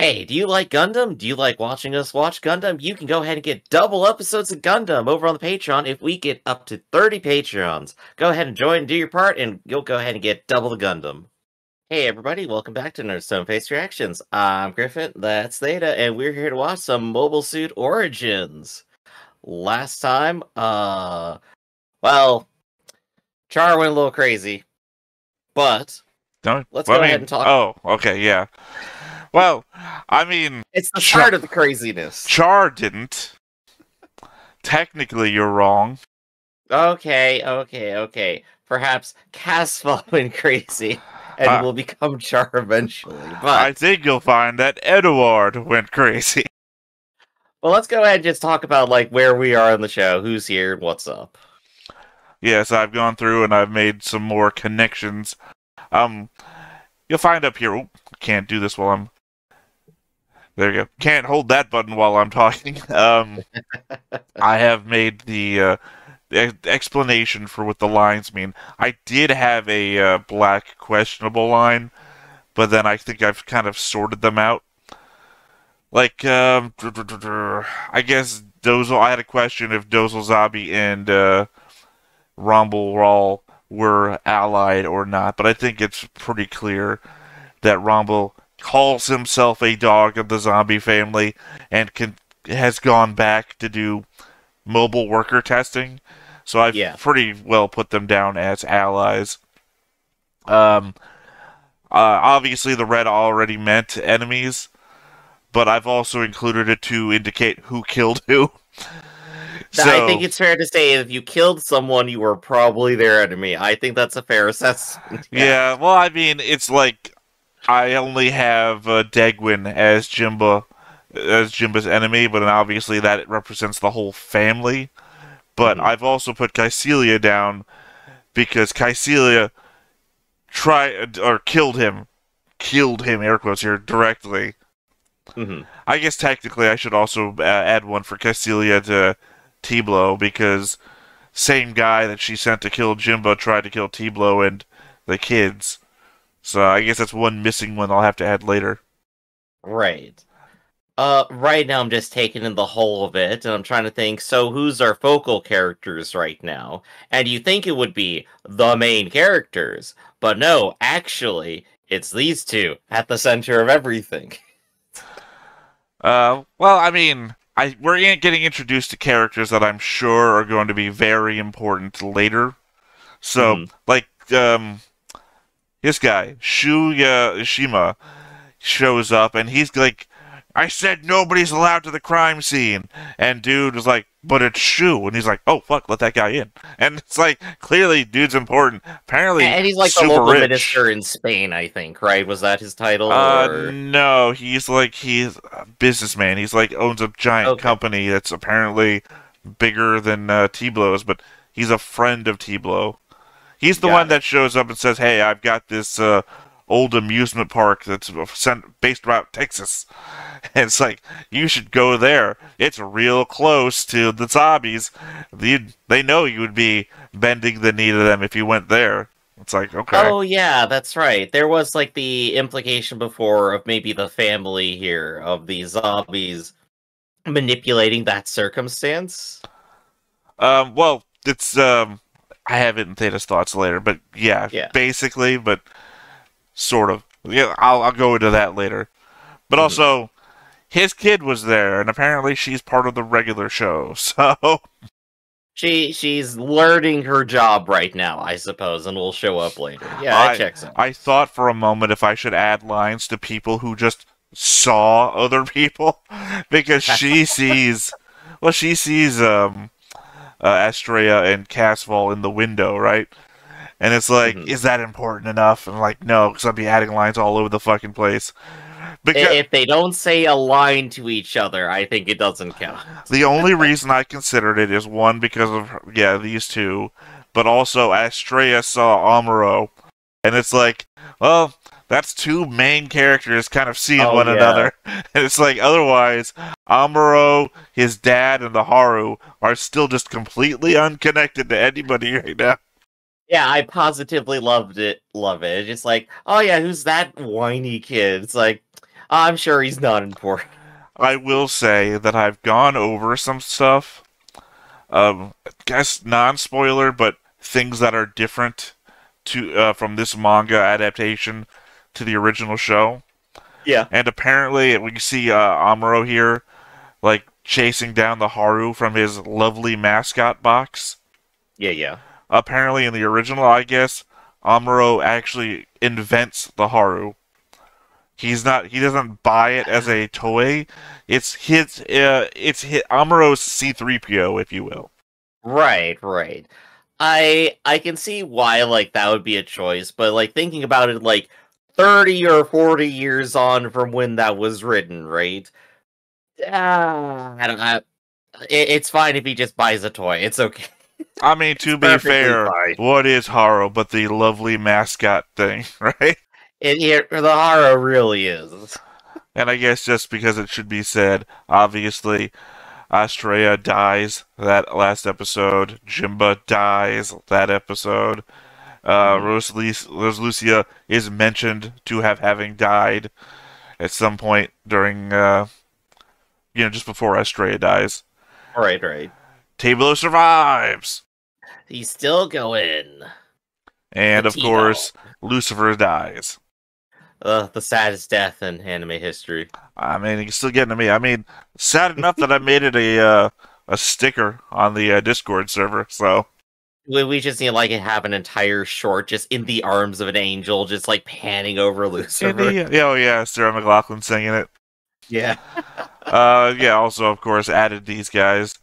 Hey, do you like Gundam? Do you like watching us watch Gundam? You can go ahead and get double episodes of Gundam over on the Patreon if we get up to 30 Patreons. Go ahead and join and do your part, and you'll go ahead and get double the Gundam. Hey everybody, welcome back to Nerd Stone Face Reactions. I'm Griffin, that's Theta, and we're here to watch some Mobile Suit Origins. Last time, well, Char went a little crazy, but let's go ahead and talk. Oh, okay, yeah. Well, I mean... It's the start of the craziness. Char didn't. Technically, you're wrong. Okay. Perhaps casval went crazy and will become Char eventually. But I think you'll find that Edward went crazy. Well, let's go ahead and just talk about like where we are in the show, who's here, what's up. Yes, I've gone through and I've made some more connections. You'll find up here... Ooh, can't do this while I'm... There you go. Can't hold that button while I'm talking. I have made the explanation for what the lines mean. I did have a black questionable line, but then I think I've kind of sorted them out. Like, I guess Dozel, I had a question if Dozel, Zabi, and Rumble were allied or not, but I think it's pretty clear that Rumble calls himself a dog of the zombie family and has gone back to do mobile worker testing. So I've pretty well put them down as allies. Obviously the red already meant enemies, but I've also included it to indicate who killed who. So, I think it's fair to say if you killed someone, you were probably their enemy. I think that's a fair assessment. Yeah, well, I mean, it's like I only have Deikun as Jimba's enemy, but obviously that represents the whole family. But I've also put Kycelia down because Kycelia killed him, air quotes here, directly. I guess technically I should also add one for Kycelia to T-Blow, because same guy that she sent to kill Jimba tried to kill T-Blow and the kids. So I guess that's one missing one I'll have to add later. Right. Right now I'm just taking in the whole of it, and I'm trying to think, so who's our focal characters right now? And you think it would be the main characters, but no, actually, it's these two at the center of everything. Well, I mean, we're getting introduced to characters that I'm sure are going to be very important later. So, like, this guy, Shima, shows up, and he's like, I said nobody's allowed to the crime scene. And dude was like, but it's Shu. And he's like, oh, fuck, let that guy in. And it's like, clearly, dude's important. Apparently, and he's like super the local rich. minister in Spain, I think, right? Was that his title? No, he's a businessman. He's like, owns a giant company that's apparently bigger than T-Blow's, but he's a friend of T-Blow. He's the one that shows up and says, hey, I've got this old amusement park that's based about Texas. And it's like, you should go there. It's real close to the zombies. They know you would be bending the knee to them if you went there. It's like, okay. Oh, yeah, that's right. There was, like, the implication before of maybe the family here of these zombies manipulating that circumstance. Well, it's, I have it in Theta's thoughts later, but yeah, basically, but sort of. Yeah, I'll go into that later. But also, his kid was there, and apparently she's part of the regular show, so... She's learning her job right now, I suppose, and will show up later. Yeah, that checks out. I thought for a moment if I should add lines to people who just saw other people, because she sees... Well, she sees, Astrea and Casval in the window, right? And it's like, is that important enough? And I'm like, no, because I'll be adding lines all over the fucking place. Because if they don't say a line to each other, I think it doesn't count. The only reason I considered it is, one, because of, these two, but also Astrea saw Amuro, and it's like, well, that's two main characters kind of seeing one another. And it's like, otherwise, Amuro, his dad, and the Haru are still just completely unconnected to anybody right now. Yeah, I positively love it. It's just like, oh yeah, who's that whiny kid? It's like, I'm sure he's not important. I will say that I've gone over some stuff. I guess non-spoiler, but things that are different to from this manga adaptation to the original show. Yeah. And apparently, we see Amuro here, like chasing down the Haru from his lovely mascot box. Yeah, yeah. Apparently, in the original, I guess Amuro actually invents the Haru. He's not. He doesn't buy it as a toy. It's his. Amuro's C-3PO, if you will. Right, right. I can see why like that would be a choice, but like thinking about it like 30 or 40 years on from when that was written, right? I don't know. It's fine if he just buys a toy. It's okay. I mean, It's to be perfectly fair, fine. what is Haru but the lovely mascot thing, right? The horror really is. And I guess just because it should be said, obviously, Astrea dies that last episode. Jimba dies that episode. Mhm. Rose Lucia is mentioned to have having died at some point during, just before Astrea dies. Right, right. Tablo survives! He's still going. The And of Tino. course, Lucifer dies. The saddest death in anime history. I mean, he's still getting to me. I mean, sad enough that I made it a sticker on the Discord server. So We just need like have an entire short just in the arms of an angel, just like panning over Lucifer. India, yeah, oh yeah, Sarah McLaughlin singing it. Yeah. Yeah. Also, of course, added these guys,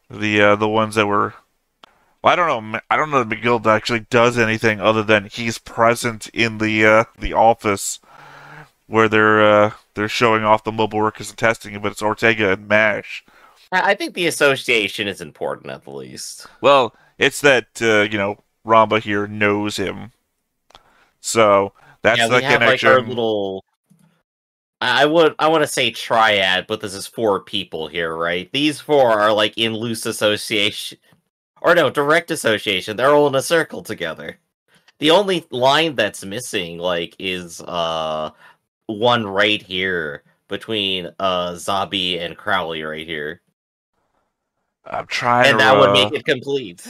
the ones that were. Well, I don't know. I don't know that McGill actually does anything other than he's present in the office where they're showing off the mobile workers and testing it, but it's Ortega and Mash. I think the association is important at the least. Well, it's that Ramba here knows him, so that's Yeah, the we have like our connection. little. I want to say triad, but this is four people here, right? These four are like in loose association, or no, direct association. They're all in a circle together. The only line that's missing, like, is one right here between Zabi and Crowley right here, I'm trying and to. that would make it complete.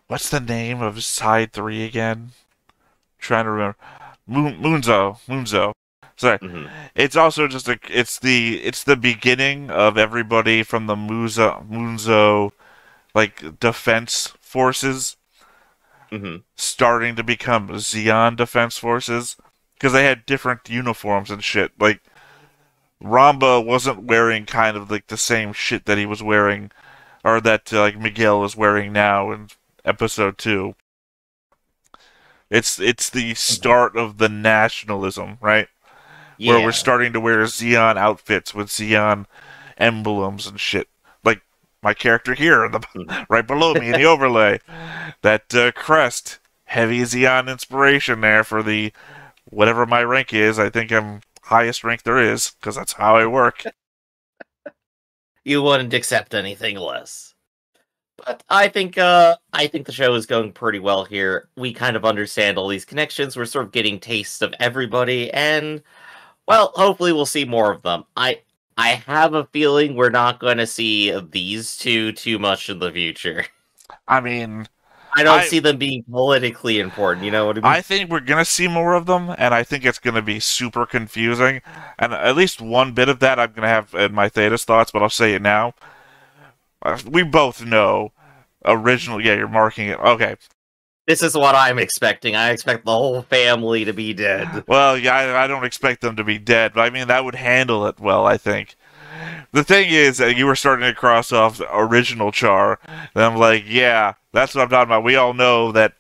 What's the name of side three again? Trying to remember. Moonzo. Sorry. Hmm. It's also just it's the beginning of everybody from the Moonzo like defense forces Hmm. starting to become Zeon defense forces because they had different uniforms and shit. Like Ramba wasn't wearing kind of like the same shit that he was wearing or that like Miguel is wearing now in episode 2. It's the Hmm. start of the nationalism, right? Where we're Yeah. starting to wear Zeon outfits with Zeon emblems and shit. Like my character here, Mhm. right below me in the overlay. That crest, heavy Zeon inspiration there for the whatever my rank is. I think I'm highest rank there is because that's how I work. You wouldn't accept anything less. But I think the show is going pretty well here. We kind of understand all these connections. We're sort of getting tastes of everybody, and well, hopefully we'll see more of them. I have a feeling we're not going to see these two too much in the future. I mean, I don't I see them being politically important. You know what I mean? I think we're gonna see more of them, and I think it's gonna be super confusing. And at least one bit of that I'm gonna have in my Theta's thoughts, but I'll say it now. We both know original. Yeah, you're marking it. Okay. This is what I'm expecting. I expect the whole family to be dead. Well, yeah, I don't expect them to be dead, but I mean that would handle it well. I think. The thing is, you were starting to cross off the original Char, and I'm like, yeah, that's what I'm talking about. We all know that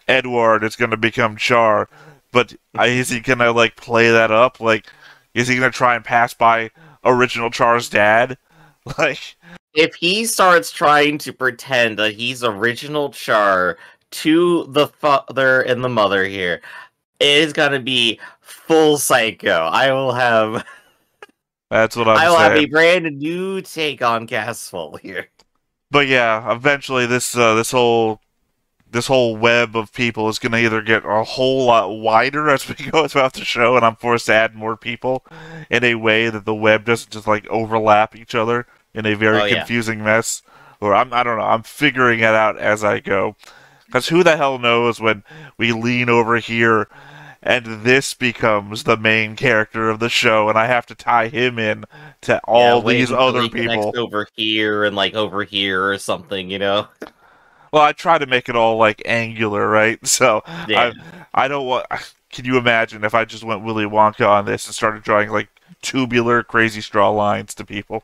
Edward is going to become Char, but is he going to like play that up? Like, is he going to try and pass by original Char's dad? Like, If he starts trying to pretend that he's original Char to the father and the mother here, it is gonna be full psycho. that's what I'm I will have a saying. brand new take on casval here. But yeah, eventually this whole this whole web of people is going to either get a whole lot wider as we go throughout the show, and I'm forced to add more people in a way that the web doesn't just like overlap each other in a very Oh yeah. confusing mess. Or I don't know. I'm figuring it out as I go. Because who the hell knows when we lean over here and this becomes the main character of the show, and I have to tie him in to Yeah, all wait these until other he connects people. over here and like over here or something, you know? Well, I try to make it all like angular, right? So Yeah. I don't want. Can you imagine if I just went Willy Wonka on this and started drawing like tubular, crazy straw lines to people?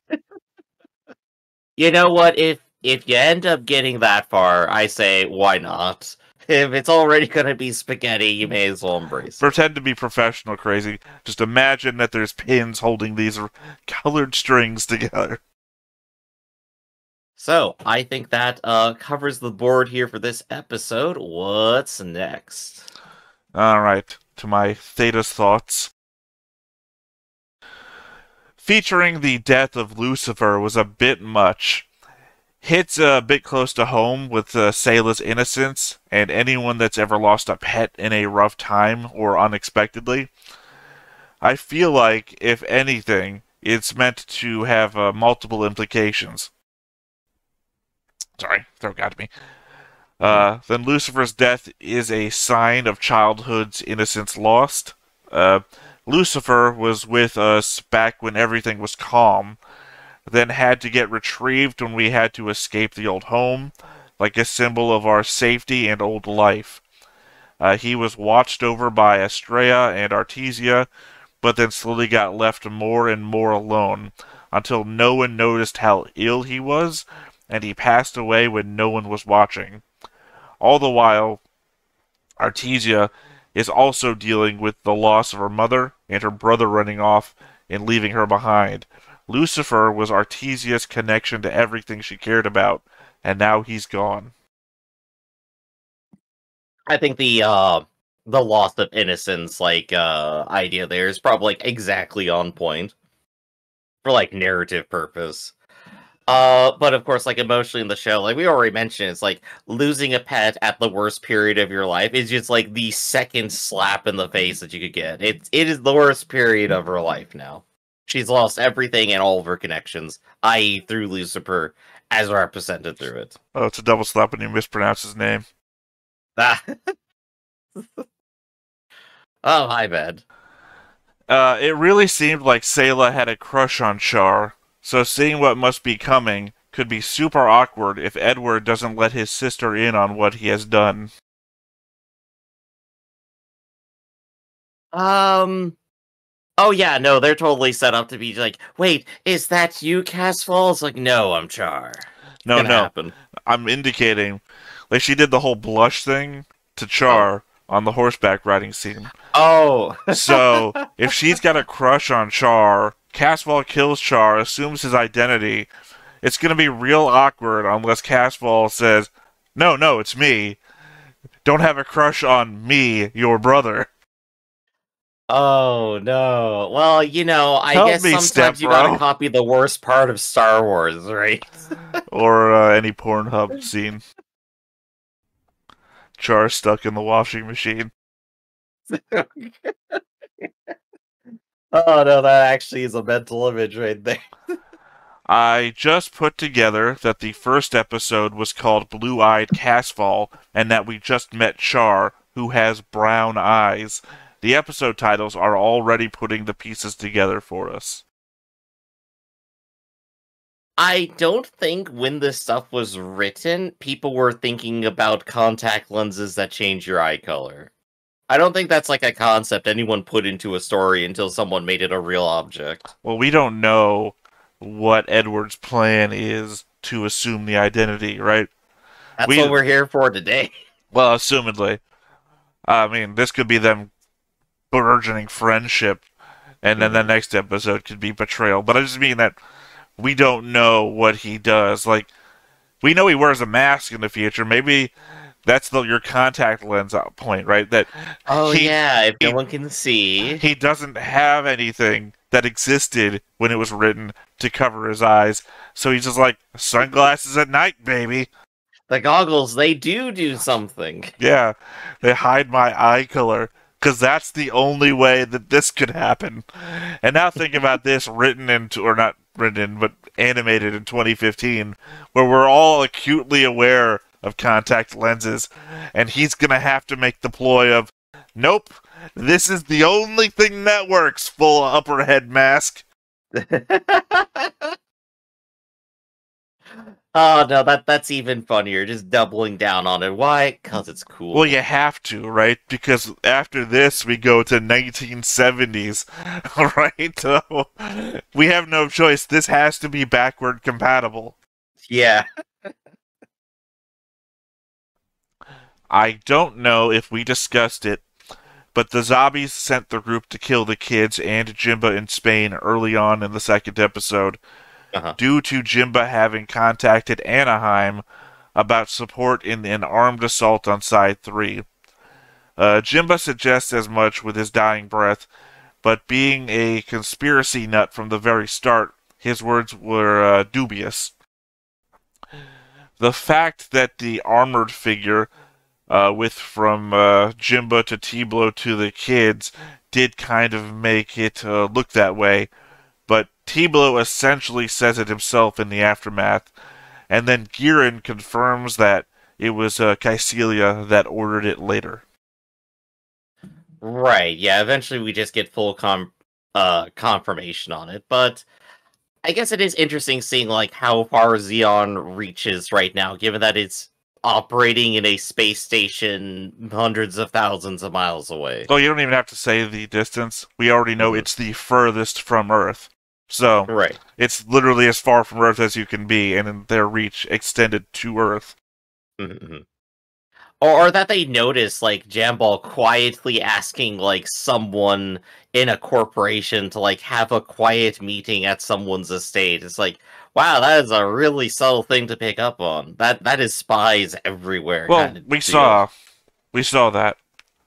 You know what? If you end up getting that far, I say why not? If it's already gonna be spaghetti, you may as well embrace it. Pretend to be professional, crazy. Just imagine that there's pins holding these colored strings together. So I think that covers the board here for this episode. What's next? All right, to my Theta's thoughts. Featuring the death of Lucifer was a bit much. Hits a bit close to home with Sayla's innocence and anyone that's ever lost a pet in a rough time or unexpectedly. I feel like, if anything, it's meant to have multiple implications. Sorry, throat got me. Then Lucifer's death is a sign of childhood's innocence lost. Lucifer was with us back when everything was calm, then had to get retrieved when we had to escape the old home, like a symbol of our safety and old life. He was watched over by Estrella and Artesia, but then slowly got left more and more alone, until no one noticed how ill he was, and he passed away when no one was watching. All the while, Artesia is also dealing with the loss of her mother and her brother running off and leaving her behind. Lucifer was Artesia's connection to everything she cared about, and now he's gone. I think the loss of innocence idea there is probably like exactly on point for like narrative purpose. But of course, like emotionally in the show, like we already mentioned, it's like losing a pet at the worst period of your life is just like the second slap in the face that you could get. It is the worst period of her life now. She's lost everything and all of her connections, i.e., through Lucifer, as represented through it. Oh, it's a double slap when you mispronounce his name. Ah. Oh, my bad. It really seemed like Sayla had a crush on Char, so seeing what must be coming could be super awkward if Edward doesn't let his sister in on what he has done. Oh yeah, no, they're totally set up to be like, wait, is that you, casval? It's like, no, I'm Char. No, Gonna no. happen. I'm indicating, like she did the whole blush thing to Char on the horseback riding scene. Oh. So, if she's got a crush on Char, casval kills Char, assumes his identity, it's gonna be real awkward unless casval says, no, it's me. Don't have a crush on me, your brother. Oh no. Well, you know, I Help guess me, sometimes you step-bro. gotta copy the worst part of Star Wars, right? Or any Pornhub scene. Char stuck in the washing machine. Oh no, that actually is a mental image right there. I just put together that the first episode was called Blue-Eyed Casval, and that we just met Char, who has brown eyes. The episode titles are already putting the pieces together for us. I don't think when this stuff was written, people were thinking about contact lenses that change your eye color. I don't think that's like a concept anyone put into a story until someone made it a real object. Well, we don't know what Edward's plan is to assume the identity, right? That's what we're here for today. Well, assumedly. I mean, this could be them burgeoning friendship, and then the next episode could be betrayal. But I just mean that we don't know what he does. Like, we know he wears a mask in the future. Maybe that's your contact lens point, right? That if no one can see. He doesn't have anything that existed when it was written to cover his eyes. So he's just like, sunglasses at night, baby. The goggles, they do something. Yeah, they hide my eye color. Because that's the only way that this could happen. And now think about this written into, or not written in, but animated in 2015, where we're all acutely aware of contact lenses, and he's going to have to make the ploy of, nope, this is the only thing that works, full upper head mask. Oh no, that's even funnier. Just doubling down on it. Why? Because it's cool. Well, you have to, right? Because after this, we go to 1970s, right? So we have no choice. This has to be backward compatible. Yeah. I don't know if we discussed it, but the Zabis sent the group to kill the kids and Jimba in Spain early on in the second episode, due to Jimba having contacted Anaheim about support in an armed assault on Side 3. Jimba suggests as much with his dying breath, but being a conspiracy nut from the very start, his words were dubious. The fact that the armored figure, from Jimba to Tiblo to the kids, did kind of make it look that way, but Tiblo essentially says it himself in the aftermath, and then Girin confirms that it was Caecilia that ordered it later. Right, yeah, eventually we just get full confirmation on it, but I guess it is interesting seeing, like, how far Zeon reaches right now, given that it's operating in a space station hundreds of thousands of miles away. Oh, you don't even have to say the distance. We already know it's the furthest from Earth. So, right. It's literally as far from Earth as you can be, and their reach extended to Earth. Mm-hmm. Or that they notice, like, Jambal quietly asking, like, someone in a corporation to, like, have a quiet meeting at someone's estate. It's like, wow, that is a really subtle thing to pick up on. That is spies everywhere. Well, kind of we saw that.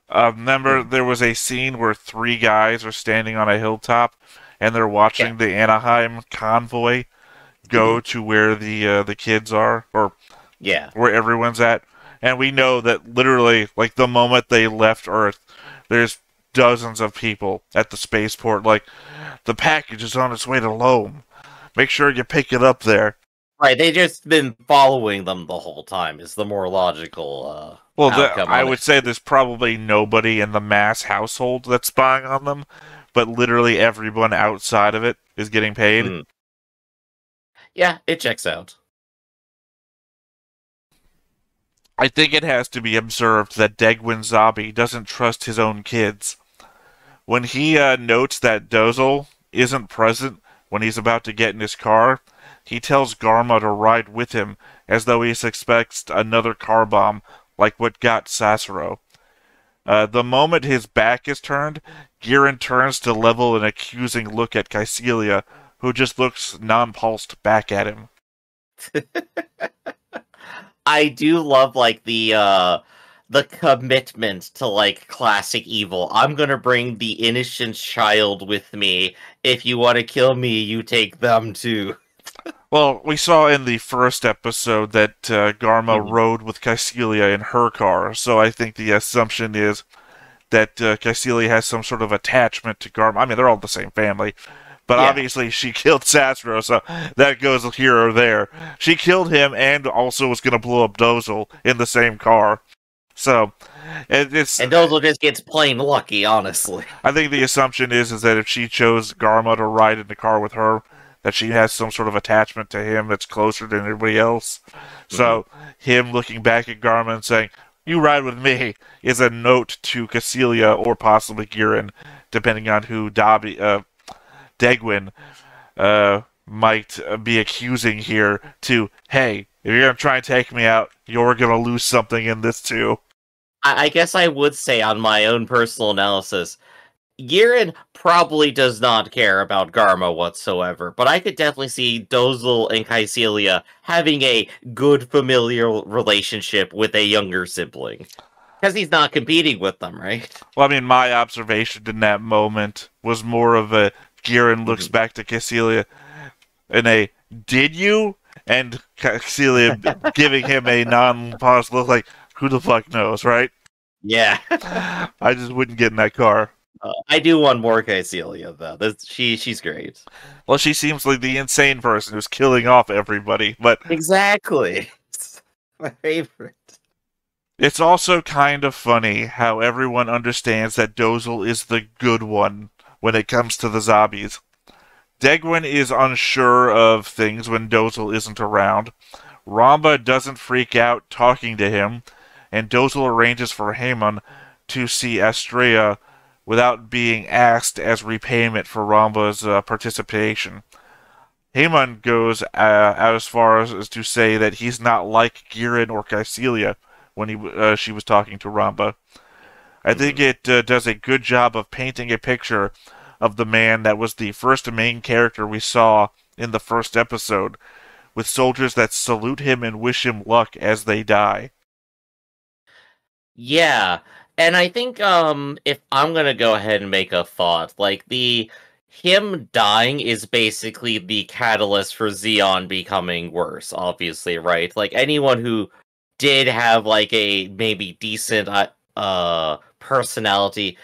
Remember, there was a scene where 3 guys are standing on a hilltop, and they're watching the Anaheim convoy go to where the kids are, or where everyone's at. And we know that literally, like, the moment they left Earth, there's dozens of people at the spaceport, like, the package is on its way to Loum. Make sure you pick it up there. Right, they just been following them the whole time, is the more logical outcome. I would say there's probably nobody in the mass household that's spying on them, but literally everyone outside of it is getting paid. Yeah, it checks out. I think it has to be observed that Deikun Zabi doesn't trust his own kids. When he notes that Dozel isn't present when he's about to get in his car, he tells Garma to ride with him as though he suspects another car bomb like what got Sasuro. The moment his back is turned, Girin turns to level an accusing look at Caecilia, who just looks nonplussed back at him. I do love, like, the commitment to, like, classic evil. I'm gonna bring the innocent child with me. If you want to kill me, you take them too. Well, we saw in the first episode that Garma rode with Caecilia in her car, so I think the assumption is that Caecilia has some sort of attachment to Garma. I mean, they're all the same family. But obviously she killed Sasro, so that goes here or there. She killed him and also was going to blow up Dozel in the same car. So, it's... And Dozel just gets plain lucky, honestly. I think the assumption is that if she chose Garma to ride in the car with her, that she has some sort of attachment to him that's closer than everybody else. So, him looking back at Garma and saying, "You ride with me," is a note to Caecilia or possibly Girin, depending on who Deikun might be accusing here to, hey, if you're going to try and take me out, you're going to lose something in this too. I guess I would say on my own personal analysis, Girin probably does not care about Garma whatsoever, but I could definitely see Dozel and Caecilia having a good familial relationship with a younger sibling. Because he's not competing with them, right? Well, I mean, my observation in that moment was more of a Girin looks back to Caecilia in a, did you? and Celia giving him a non-positive look like, who the fuck knows, right? Yeah. I just wouldn't get in that car. I do want more Celia though. She's great. Well, she seems like the insane person who's killing off everybody, but Exactly. It's my favorite. it's also kind of funny how everyone understands that Dozle is the good one when it comes to the zombies. Deikun is unsure of things when Dozle isn't around. Ramba doesn't freak out talking to him, and Dozle arranges for Haemon to see Astrea without being asked as repayment for Ramba's participation. Haemon goes out as far as to say that he's not like Giran or Kycelia when she was talking to Ramba. I think it does a good job of painting a picture of the man that was the first main character we saw in the first episode, with soldiers that salute him and wish him luck as they die. Yeah, and I think if I'm gonna go ahead and make a thought, like him dying is basically the catalyst for Zeon becoming worse, obviously, right? Like anyone who did have like a maybe decent personality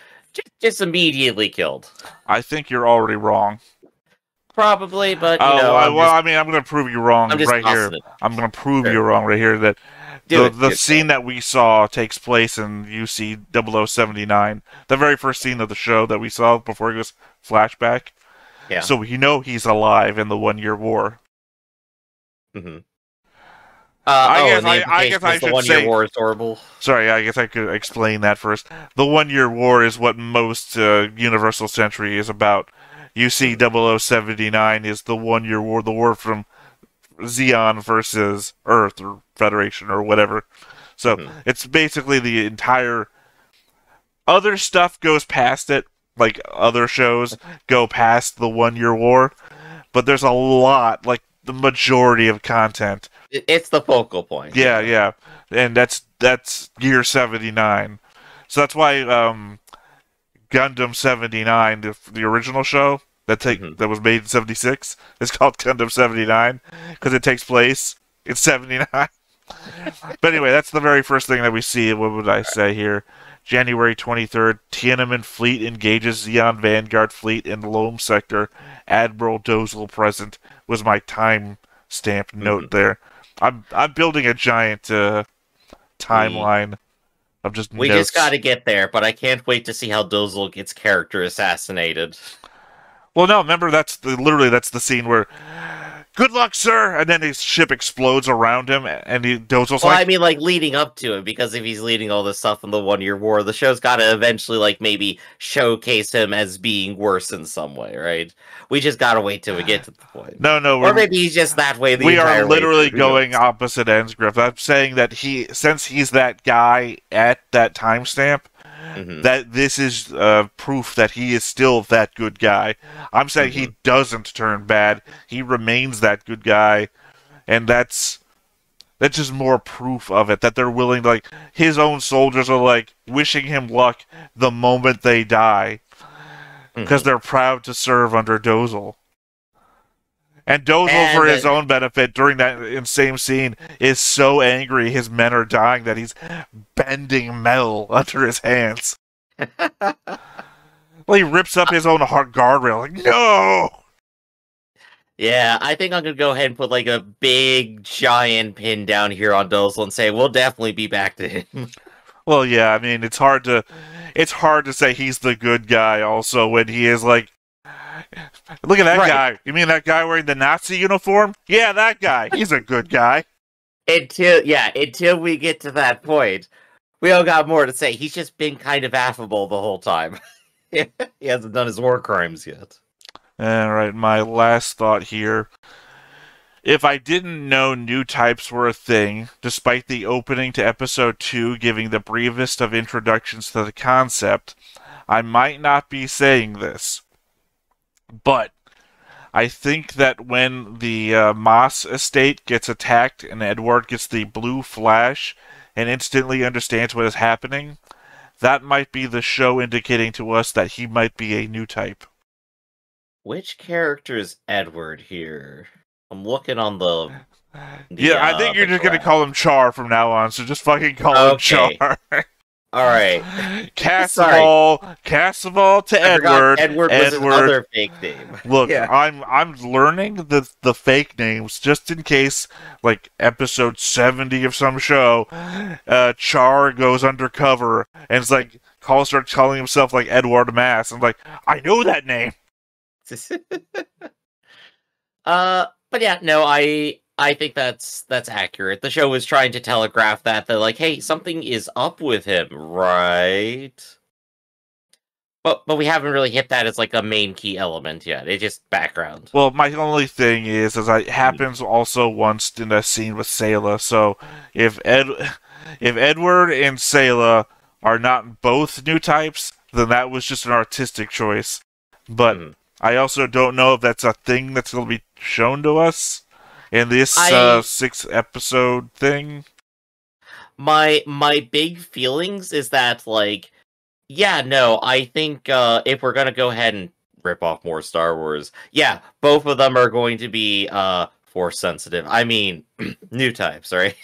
just immediately killed. I think you're already wrong. Probably, but I'm going to prove you wrong right here. I'm going to prove you wrong right here that the scene that we saw takes place in UC 0079, the very first scene of the show that we saw before it goes flashback. Yeah. So we know he's alive in the 1 Year War. Mm-hmm. I guess I should 1 Year War is horrible. Sorry, I guess I could explain that first. The 1 Year War is what most Universal Century is about. UC 0079 is the 1 Year War, the war from Zeon versus Earth or Federation or whatever. So it's basically the entire. Other stuff goes past it, like other shows go past the 1 Year War, but there's a lot, like the majority of content. It's the focal point. Yeah, and that's year 79. So that's why Gundam 79, the original show that was made in 76, is called Gundam 79 because it takes place in 79. But anyway, that's the very first thing that we see. What would I say here? January 23rd, Tiananmen Fleet engages Zeon Vanguard Fleet in Loum Sector. Admiral Dozle present was my time stamp note there. I'm building a giant timeline of just we notes. just got to get there, but I can't wait to see how Dozle gets character assassinated. Well, no, remember that's the scene where, good luck, sir, and then his ship explodes around him, and Dozle's well, I mean, like leading up to it, because if he's leading all this stuff in the 1 Year War, the show's got to eventually, like, maybe showcase him as being worse in some way, right? We just got to wait till we get to the point. No, or maybe he's just that way. We are literally going opposite ends, Griff. I'm saying that since he's that guy at that timestamp, that this is proof that he is still that good guy. I'm saying he doesn't turn bad. He remains that good guy, and that's just more proof of it, that they're willing to, like, his own soldiers are, like, wishing him luck the moment they die, because they're proud to serve under Dozle. And Dozle, for his own benefit, during that insane scene, is so angry his men are dying that he's bending metal under his hands. Well, he rips up his own guardrail. Like, no! Yeah, I think I'm going to go ahead and put, like, a big, giant pin down here on Dozle and say, we'll definitely be back to him. Well, yeah, I mean, it's hard to say he's the good guy also when he is, like, look at that guy. You mean that guy wearing the Nazi uniform? Yeah, that guy. He's a good guy. Until we get to that point, we all got more to say. He's just been kind of affable the whole time. He hasn't done his war crimes yet. Alright, my last thought here. If I didn't know new types were a thing, despite the opening to episode 2 giving the briefest of introductions to the concept, I might not be saying this. But I think that when the Moss estate gets attacked and Edward gets the blue flash and instantly understands what is happening, that might be the show indicating to us that he might be a new type. Which character is Edward here? I'm looking on the Yeah, The I think you're the just gonna graph. call him Char from now on, so just fucking call him Char. Okay. All right. Sorry, Casval to I forgot Edward. Edward was his Edward. other fake name. Look, Yeah. I'm learning the fake names just in case, like episode 70 of some show, Char goes undercover and it's like starts calling himself like Edward Mass. I'm like, I know that name. But yeah, no, I think that's accurate. The show was trying to telegraph that they're like, hey, something is up with him, right? But we haven't really hit that as like a main key element yet. It's just background. Well, my only thing is it happens also once in a scene with Sayla. So if Edward and Sayla are not both new types, then that was just an artistic choice. But I also don't know if that's a thing that's going to be shown to us in this 6-episode thing. My big feelings is that like, yeah, no, I think if we're gonna go ahead and rip off more Star Wars, yeah, both of them are going to be force sensitive. I mean, new types, right?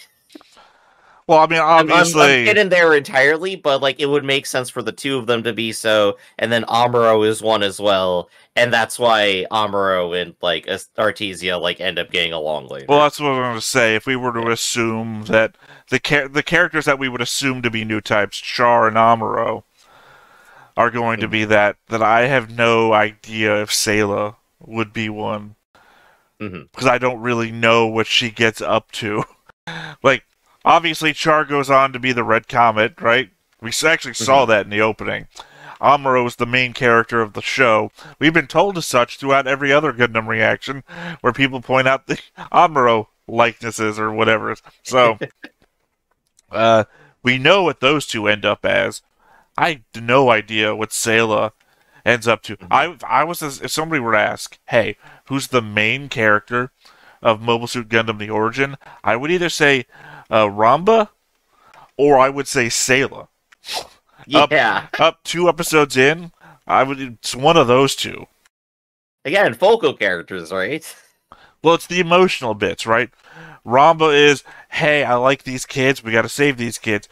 Well, I mean, obviously, I'm getting there entirely, but like it would make sense for the two of them to be so, and then Amuro is one as well, and that's why Amuro and like Artesia like end up getting along later. Well, that's what I'm going to say. If we were to assume that the characters that we would assume to be new types, Char and Amuro, are going to be that I have no idea if Sayla would be one. Because I don't really know what she gets up to. Like, obviously, Char goes on to be the Red Comet, right? We actually saw that in the opening. Amuro is the main character of the show. We've been told as such throughout every other Gundam reaction, where people point out the Amuro likenesses or whatever. So, we know what those two end up as. I have no idea what Sayla ends up to. I was, if somebody were to ask, hey, who's the main character of Mobile Suit Gundam: The Origin? I would either say Ramba, or I would say Sayla. Yeah. Up 2 episodes in, it's one of those two. Again, focal characters, right? Well, it's the emotional bits, right? Ramba is, hey, I like these kids, we gotta save these kids.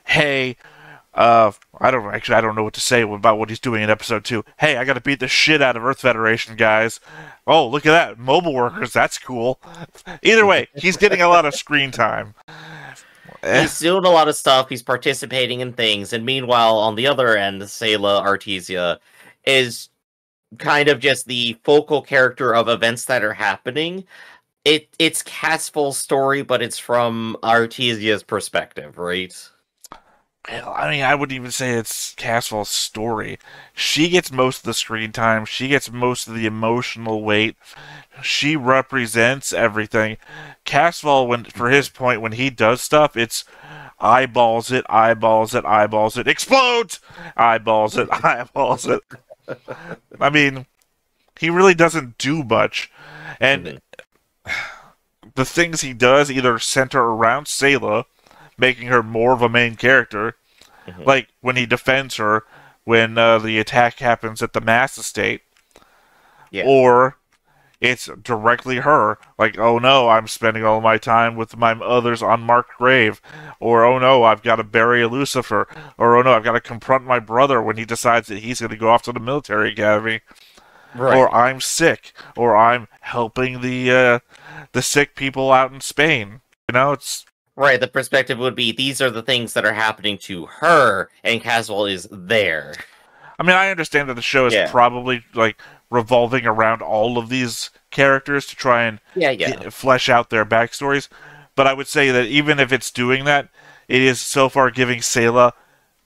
Hey, I don't know what to say about what he's doing in episode 2. Hey, I gotta beat the shit out of Earth Federation guys. Oh, look at that. Mobile workers, that's cool. Either way, he's getting a lot of screen time. He's doing a lot of stuff, he's participating in things, and meanwhile, on the other end, Sayla Artesia is kind of just the focal character of events that are happening. It's Casval's story, but it's from Artesia's perspective, right? Well, I mean, I wouldn't even say it's Casval's story. She gets most of the screen time. She gets most of the emotional weight. She represents everything. Casval, for his point, when he does stuff, it's eyeballs it, eyeballs it, eyeballs it, explodes! Eyeballs it, eyeballs it. I mean, he really doesn't do much. And the things he does either center around Sayla, making her more of a main character, like when he defends her when the attack happens at the Mass Estate, or it's directly her, like, oh no, I'm spending all my time with my mother's unmarked grave, or oh no, I've got to bury a Lucifer, or oh no, I've got to confront my brother when he decides that he's going to go off to the military academy, or I'm sick, or I'm helping the sick people out in Spain. You know, it's right. The perspective would be these are the things that are happening to her, and Casval is there. I mean, I understand that the show is probably like revolving around all of these characters to try and flesh out their backstories, but I would say that even if it's doing that, it is so far giving Sayla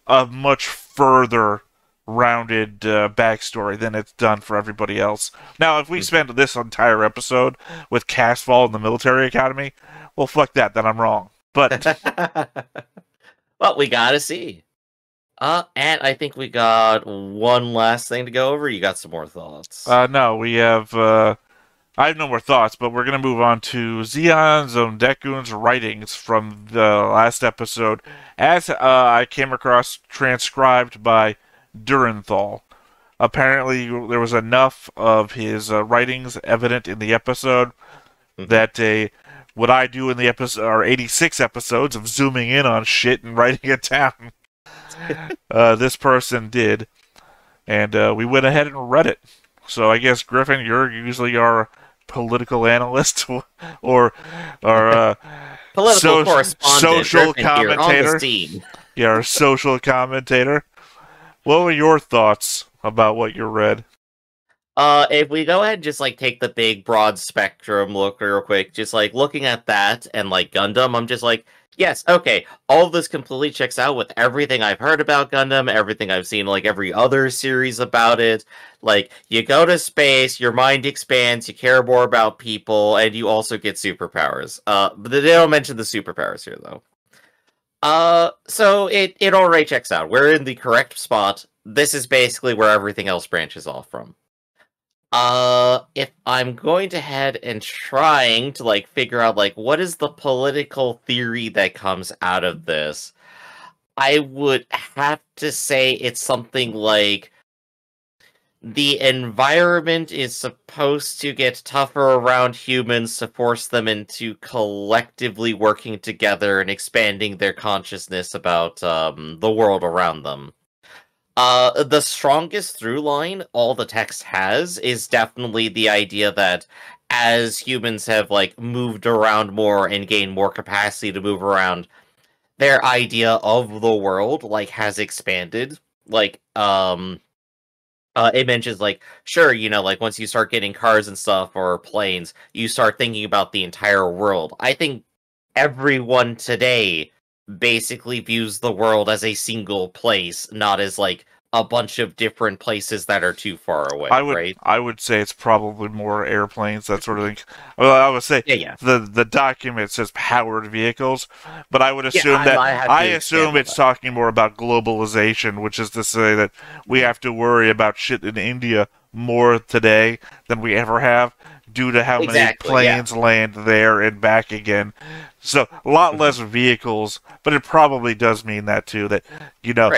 a much further rounded backstory than it's done for everybody else. Now, if we spend this entire episode with Casval in the military academy, well, fuck that, then I'm wrong. But well, we gotta see. And I think we got one last thing to go over. You got some more thoughts? No, we have. I have no more thoughts, but we're gonna move on to Zeon's and Deikun's writings from the last episode, as I came across transcribed by Durenthal. Apparently, there was enough of his writings evident in the episode that a what I do in the episode, or 86 episodes of zooming in on shit and writing it down. This person did, and we went ahead and read it. So I guess, Griffin, you're usually our political analyst or Political correspondent, social Griffin here on commentator. the scene. Yeah, our social commentator. What were your thoughts about what you read? If we go ahead and just like take the big broad spectrum look real quick, just like looking at that and like Gundam, I'm just like, yes, okay, all of this completely checks out with everything I've heard about Gundam, everything I've seen, like every other series about it. Like, you go to space, your mind expands, you care more about people, and you also get superpowers. But they don't mention the superpowers here though. So it already checks out. We're in the correct spot. This is basically where everything else branches off from. If I'm going to head and trying to like figure out like what is the political theory that comes out of this, I would have to say it's something like the environment is supposed to get tougher around humans to force them into collectively working together and expanding their consciousness about the world around them. The strongest through line all the text has is definitely the idea that as humans have like moved around more and gained more capacity to move around, their idea of the world like has expanded. Like, it mentions like, sure, you know, like once you start getting cars and stuff or planes, you start thinking about the entire world. I think everyone today basically views the world as a single place, not as like a bunch of different places that are too far away, right? I would say it's probably more airplanes, that sort of thing. Well, I would say Yeah. the document says powered vehicles, but I would assume I assume it's talking more about globalization, which is to say that we have to worry about shit in India more today than we ever have, due to how many planes land there and back again. So, a lot less vehicles, but it probably does mean that too, that, you know,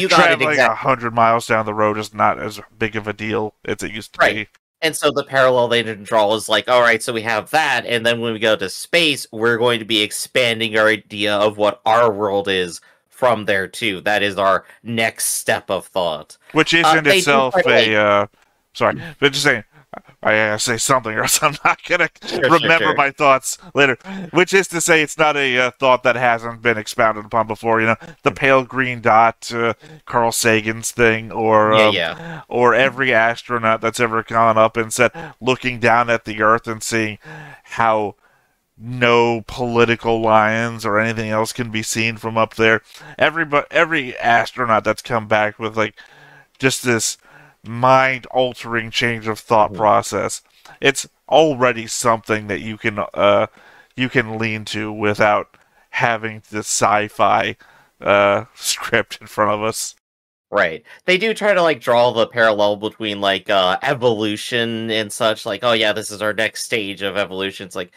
traveling 100 miles down the road is not as big of a deal as it used to be. And so the parallel they didn't draw is like, alright, so we have that, and then when we go to space, we're going to be expanding our idea of what our world is from there too. That is our next step of thought. Which isn't itself a... sorry, but just saying, I gotta say something or else I'm not gonna remember my thoughts later. Which is to say, it's not a thought that hasn't been expounded upon before. You know, the pale green dot, Carl Sagan's thing, or or every astronaut that's ever gone up and said, looking down at the Earth and seeing how no political lines or anything else can be seen from up there. Every astronaut that's come back with like just this mind-altering change of thought process. It's already something that you can lean to without having the sci-fi script in front of us. Right. They do try to like draw the parallel between like evolution and such. Like, oh yeah, this is our next stage of evolution. It's like,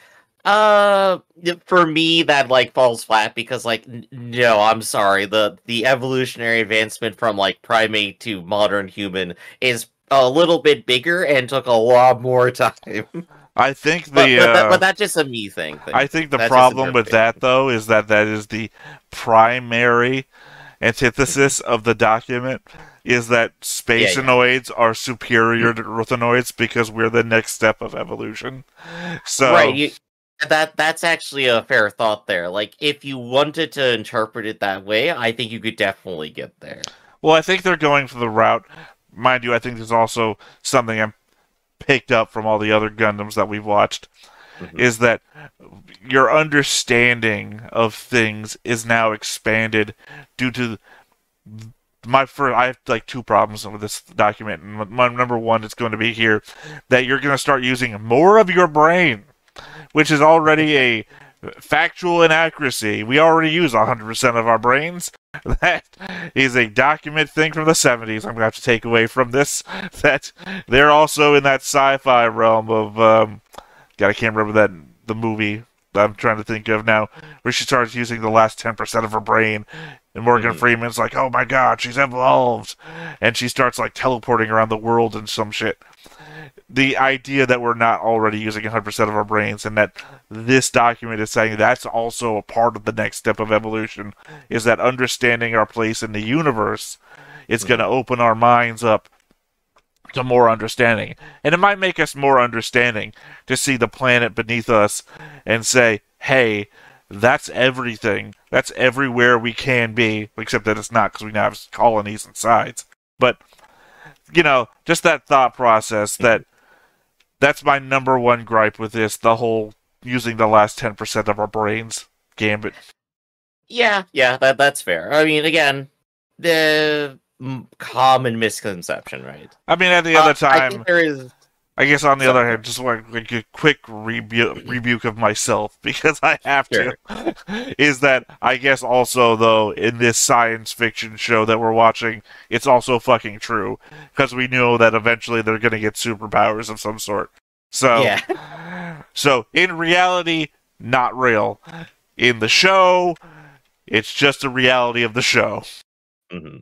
for me that like falls flat because like no, I'm sorry, the evolutionary advancement from like primate to modern human is a little bit bigger and took a lot more time. I think but that's just a me thing. I think the problem with that though is that is the primary antithesis of the document, is that spaceoids are superior to Earthenoids because we're the next step of evolution. So right. That's actually a fair thought there. Like, if you wanted to interpret it that way, I think you could definitely get there. Well, I think they're going for the route. Mind you, I think there's also something I picked up from all the other Gundams that we've watched, is that your understanding of things is now expanded due to I have like two problems with this document. My number one is going to be here that you're going to start using more of your brain, which is already a factual inaccuracy. We already use 100% of our brains. That is a document thing from the 70s I'm going to have to take away from this. That they're also in that sci-fi realm of... I can't remember the movie that I'm trying to think of now, where she starts using the last 10% of her brain, and Morgan Freeman's like, oh my god, she's evolved! And she starts like teleporting around the world and some shit. the idea that we're not already using 100% of our brains, and that this document is saying that's also a part of the next step of evolution, is that understanding our place in the universe is going to open our minds up to more understanding. And it might make us more understanding to see the planet beneath us and say, hey, that's everything. That's everywhere we can be, except that it's not, because we now have colonies and sides. But, you know, just that thought process, that's my number one gripe with this, the whole using the last 10% of our brains gambit. Yeah, that's fair. I mean, again, the common misconception, right? I mean, at the other time, I think there is... I guess on the other hand, just like a quick rebuke of myself, because I have to, is that I guess also, though, in this science fiction show that we're watching, it's also fucking true, because we know that eventually they're going to get superpowers of some sort. So, so in reality, not real. In the show, it's just a reality of the show. Mm-hmm.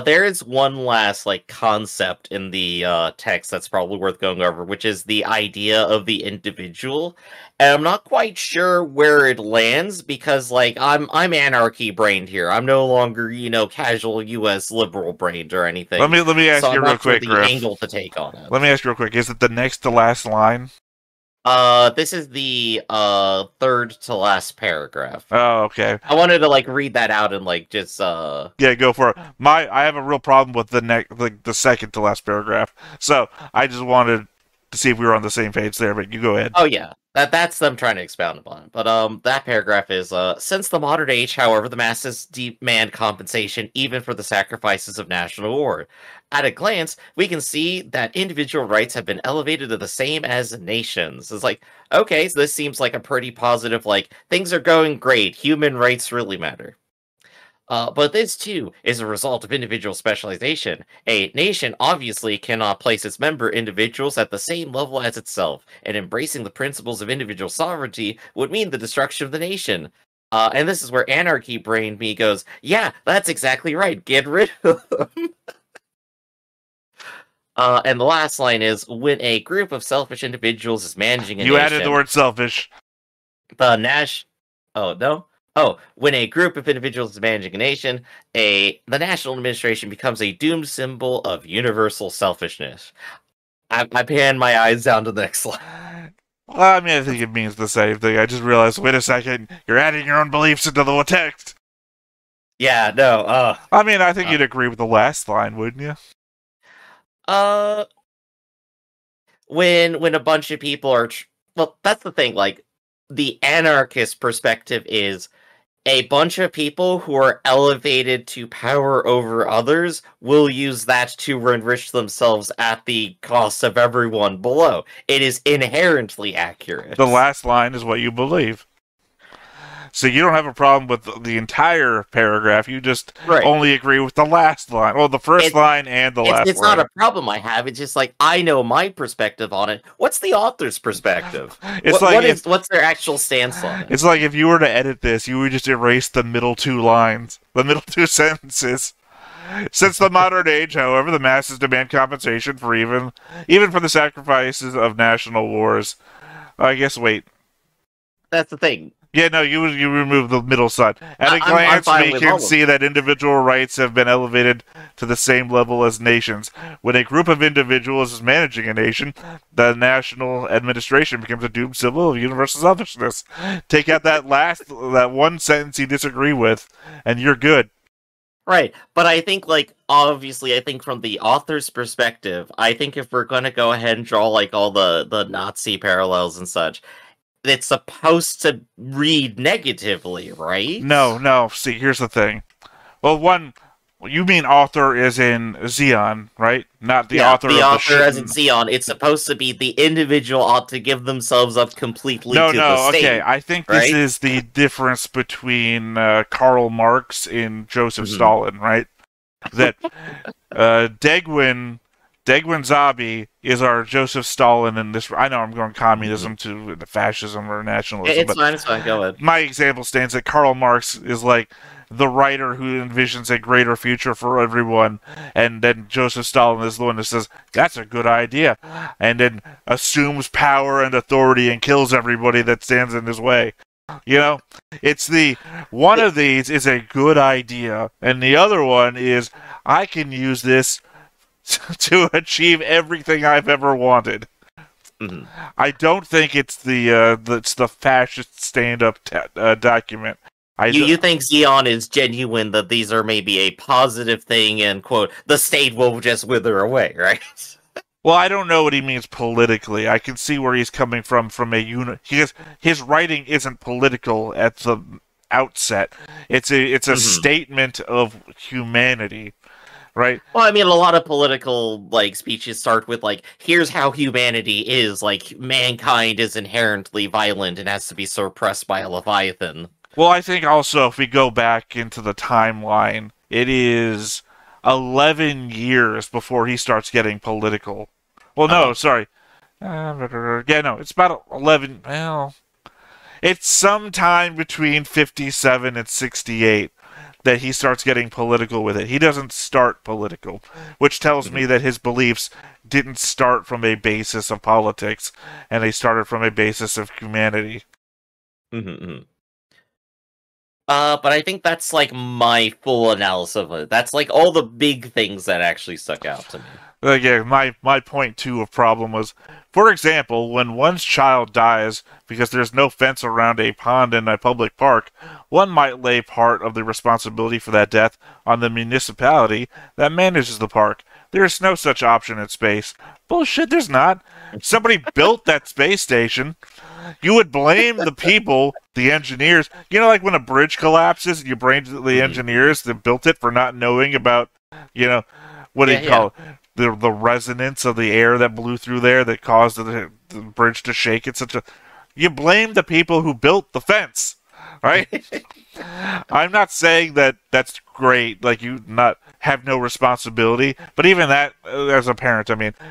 There is one last concept in the text that's probably worth going over, which is the idea of the individual. And I'm not quite sure where it lands because I'm anarchy brained here. I'm no longer, casual US liberal brained or anything. Let me ask you real quick, the angle to take on it. Let me ask you real quick. Is it the next to last line? This is the third to last paragraph. Oh, okay. I wanted to read that out and just Yeah, go for it. I have a real problem with the second to last paragraph. So I just wanted to see if we were on the same page there, but you go ahead. Oh yeah. That's them trying to expound upon it. But that paragraph is since the modern age, however, the masses demand compensation even for the sacrifices of national war. At a glance, we can see that individual rights have been elevated to the same as nations. It's okay, so this seems like a pretty positive, things are going great, human rights really matter. But this, too, is a result of individual specialization. A nation obviously cannot place its member individuals at the same level as itself, and embracing the principles of individual sovereignty would mean the destruction of the nation. And this is where anarchy brain me goes, yeah, that's exactly right, get rid of them. And the last line is, when a group of selfish individuals is managing a nation... You added the word selfish. When a group of individuals is managing a nation, the national administration becomes a doomed symbol of universal selfishness. I pan my eyes down to the next slide. Well, I mean, I think it means the same thing. I just realized, wait a second, you're adding your own beliefs into the text. Yeah, no, I mean, I think you'd agree with the last line, wouldn't you? When a bunch of people are... well, that's the thing, the anarchist perspective is a bunch of people who are elevated to power over others will use that to enrich themselves at the cost of everyone below. It is inherently accurate. The last line is what you believe. So you don't have a problem with the entire paragraph. You just only agree with the last line. Well, the first line and the last line. It's not a problem I have. It's just I know my perspective on it. What's the author's perspective? What's their actual stance on it? It's like if you were to edit this, you would just erase the middle two lines, the middle two sentences. Since the modern age, however, the masses demand compensation for even for the sacrifices of national wars. I guess, wait. That's the thing. Yeah, no, you remove the middle side. At a glance, we can see that individual rights have been elevated to the same level as nations. When a group of individuals is managing a nation, the national administration becomes a doomed symbol of universal selfishness. Take out that one sentence you disagree with, and you're good. Right, but I think, obviously, I think from the author's perspective, I think if we're going to go ahead and draw, all the Nazi parallels and such, it's supposed to read negatively, right? No. See, here's the thing. Well, you mean author as in Zeon, right? Not the author of the author as in Zeon. It's supposed to be the individual ought to give themselves up completely to the state. Okay. I think this is the difference between Karl Marx and Joseph Stalin, right? That Deikun Zabi is our Joseph Stalin in this. I know I'm going communism to fascism or nationalism. It's fine. Go ahead. My example stands that Karl Marx is the writer who envisions a greater future for everyone, and then Joseph Stalin is the one that says, that's a good idea, and then assumes power and authority and kills everybody that stands in his way. You know, it's one of these is a good idea, and the other one is, I can use this to achieve everything I've ever wanted. Mhm. I don't think it's the fascist stand-up document. You think Zeon is genuine, that these are maybe a positive thing and, quote, the state will just wither away, right? Well, I don't know what he means politically. I can see where he's coming from his writing isn't political at the outset. It's a statement of humanity. Right. Well, I mean, a lot of political speeches start with "Here's how humanity is." Mankind is inherently violent and has to be suppressed by a leviathan. Well, I think also if we go back into the timeline, it is 11 years before he starts getting political. Well, no, sorry. Yeah, no, it's about 11. Well, it's sometime between 57 and 68. That he starts getting political with it. He doesn't start political, which tells me that his beliefs didn't start from a basis of politics, and they started from a basis of humanity. But I think that's my full analysis of it. That's all the big things that actually stuck out to me. Yeah, my point too of problem was, for example, when one's child dies because there's no fence around a pond in a public park, one might lay part of the responsibility for that death on the municipality that manages the park. There's no such option in space. Bullshit, there's not. Somebody built that space station. You would blame the people, the engineers. You know, like when a bridge collapses, you blame the engineers that built it for not knowing about, what do you call it? The resonance of the air that blew through there that caused the bridge to shake. You blame the people who built the fence, right? I'm not saying that that's great, you not have no responsibility, but even that, as a parent,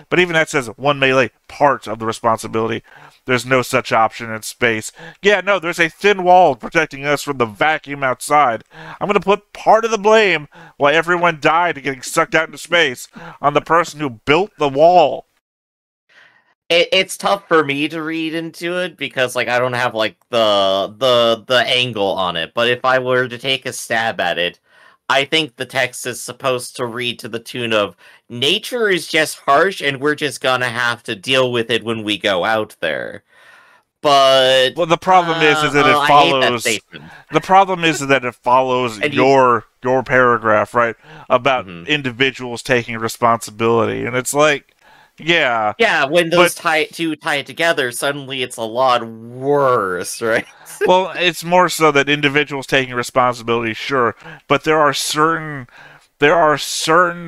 but even that says one may lay part of the responsibility. There's no such option in space. Yeah, no, there's a thin wall protecting us from the vacuum outside. I'm going to put part of the blame, while everyone died and getting sucked out into space, on the person who built the wall. It's tough for me to read into it because I don't have the angle on it. But if I were to take a stab at it, I think the text is supposed to read to the tune of, nature is just harsh and we're just gonna have to deal with it when we go out there. But the problem is that it follows. The problem is that it follows your paragraph, right, about individuals taking responsibility, and it's yeah. Yeah, when those tie it together, suddenly it's a lot worse, right? Well, it's more so that individuals taking responsibility, sure, but there are certain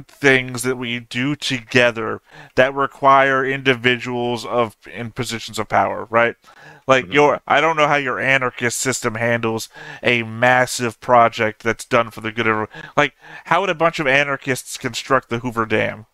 things that we do together that require individuals in positions of power, right? I don't know how your anarchist system handles a massive project that's done for the good of everyone. How would a bunch of anarchists construct the Hoover Dam?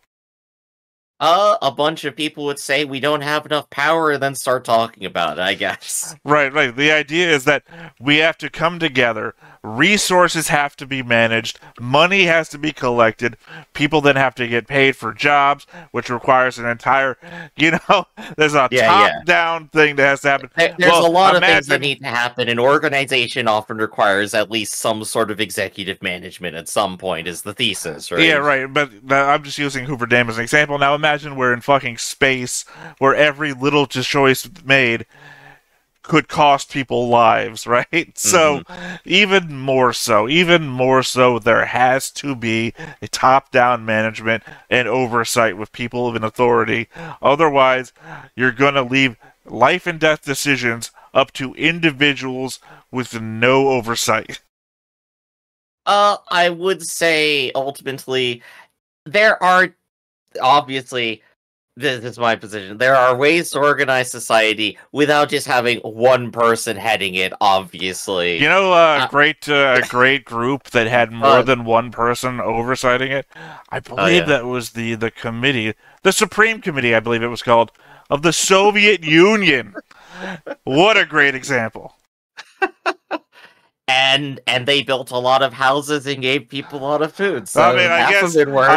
A bunch of people would say we don't have enough power and then start talking about it, I guess. Right. The idea is that we have to come together, resources have to be managed, money has to be collected, people then have to get paid for jobs, which requires an entire, there's a top-down thing that has to happen. There's a lot of things that need to happen. An organization often requires at least some sort of executive management at some point, is the thesis, right? Yeah, right, but I'm just using Hoover Dam as an example. Now imagine we're in fucking space where every little choice made could cost people lives, right? So even more so, there has to be a top-down management and oversight with people in authority. Otherwise, you're going to leave life and death decisions up to individuals with no oversight. I would say ultimately there are, obviously, this is my position, there are ways to organize society without just having one person heading it, obviously. A great group that had more than one person oversighting it? I believe that was the committee, the Supreme Committee, I believe it was called, of the Soviet Union. What a great example. And they built a lot of houses and gave people a lot of food. So I mean, I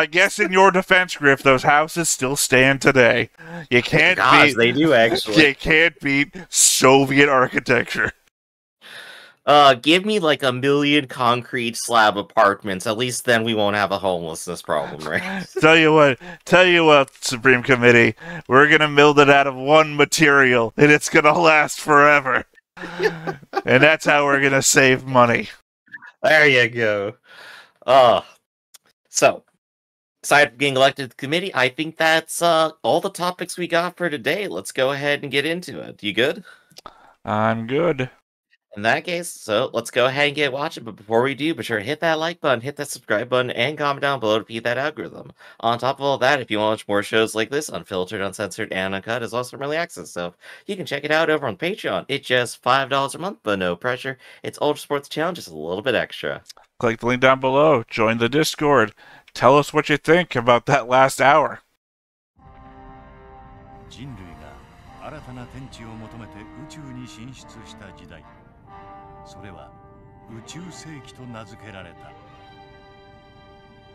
I guess in your defense, Griff, those houses still stand today. You can't beat. they do actually. You can't beat Soviet architecture. Give me like 1,000,000 concrete slab apartments. At least then we won't have a homelessness problem, right? Tell you what, Supreme Committee, we're gonna build it out of one material, and it's gonna last forever. And that's how we're gonna save money. There you go. So, aside from getting elected to the committee, I think that's all the topics we got for today. Let's go ahead and get into it. You good? I'm good. In that case, so let's go ahead and get watching. But before we do, be sure to hit that like button, hit that subscribe button, and comment down below to beat that algorithm. On top of all that, if you want to watch more shows like this, unfiltered, uncensored, and uncut, as well as some early access stuff, you can check it out over on Patreon. It's just $5 a month, but no pressure. It's Ultra Sports Channel, just a little bit extra. Click the link down below. Join the Discord. Tell us what you think about that last hour. 人類が新たな天地を求めて宇宙に進出した時代、それは宇宙世紀と名付けられた。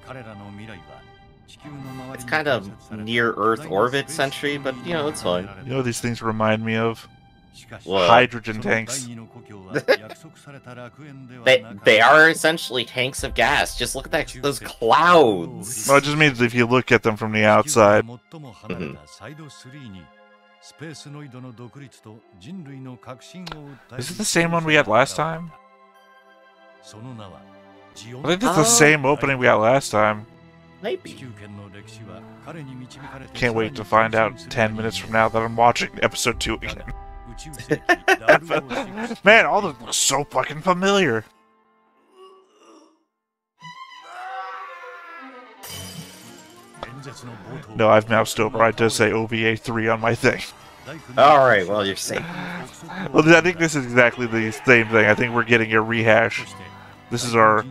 彼らの未来は地球の周り It's に kind of 建設された near Earth orbit century, but you know, it's fine. You know what these things remind me of? しかし What? Hydrogen その第 tanks. 二の故郷は約束された楽園ではなかった。 They are essentially tanks of gas. Just look at those clouds. Well, it just means if you look at them from the outside. 地球から最も離れたサイド3にスペースノイドの独立と人類の革新を訴える Is it the same one we had last time? その名はジオ I think it's the same opening we got last time. 地 Maybe. 球圏の歴史は彼に導かれて Can't wait to find out 10 minutes from now that I'm watching episode 2 again. 宇宙世紀ダブルを支持 Man, all this looks so fucking familiar. 演説の冒頭 No, I've moused over. I does say OVA 3 on my thing. Alright, well, you're safe. Well, I think this is exactly the same thing. I think we're getting a rehash. This is our...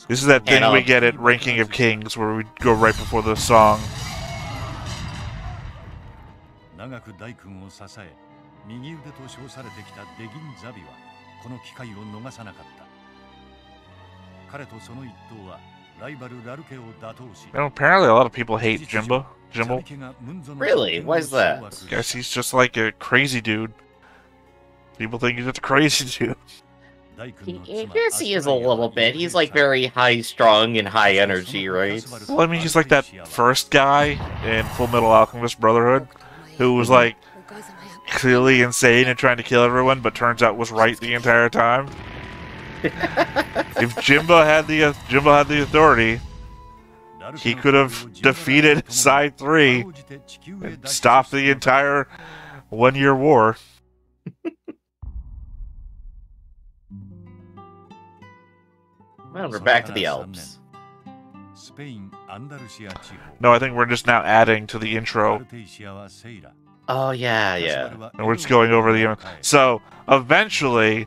This is that thing we get at Ranking of Kings, where we go right before the song. 長く大君を支え右腕と称されてきたデギン・ザビはこの機会を逃さなかった彼とその一党はライバルラルケを打倒し And apparently a lot of people hate Jimbo. Jimbo. Really? Why is that? Guess he's just like a crazy dude. People think he's just a crazy dude. I guess he is a little bit. He's like very high-strung and high energy, right? Well, I mean, he's like that first guy in Full Metal Alchemist Brotherhood, who was like clearly insane and trying to kill everyone, but turns out was right the entire time. If Jimbo had the authority, he could have defeated Side 3 and stopped the entire one-year war. Well, we're back to the Alps. No, I think we're just now adding to the intro. Oh, yeah. And we're just going over the... So, eventually,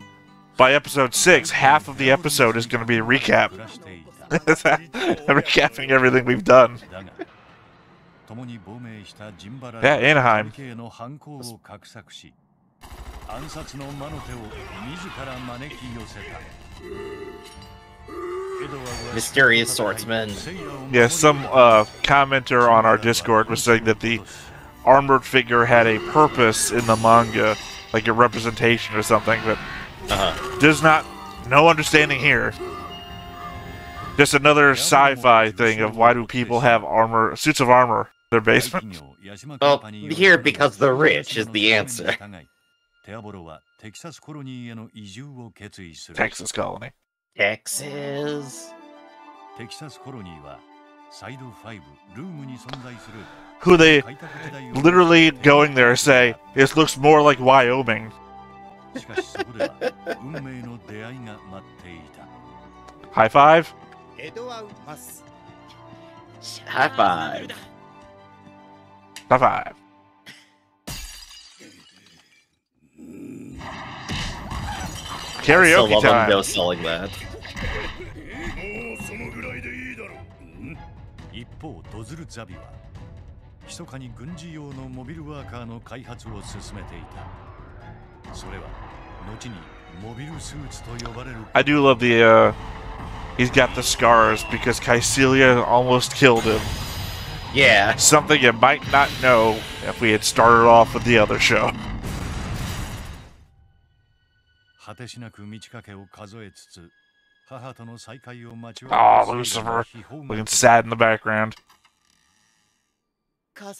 by episode 6, half of the episode is going to be a recap. Recapping everything we've done. Yeah, Anaheim. Mysterious swordsman. Yeah, some commenter on our Discord was saying that the armored figure had a purpose in the manga, like a representation or something, but there's no understanding here. Just another sci-fi thing of why do people have suits of armor in their basement? Well, here because the rich is the answer. Texas colony. Texas. Who they literally going there say, this looks more like Wyoming. High five? High five. High five. Karaoke love time. them selling that. 一方ドズルザビは密かに軍事用のモビルワーカーの開発を進めていた。それは後に I do love the, he's got the scars because Caecilia almost killed him. Yeah. Something you might not know if we had started off with the other show. Oh, Lucifer. Looking sad in the background. I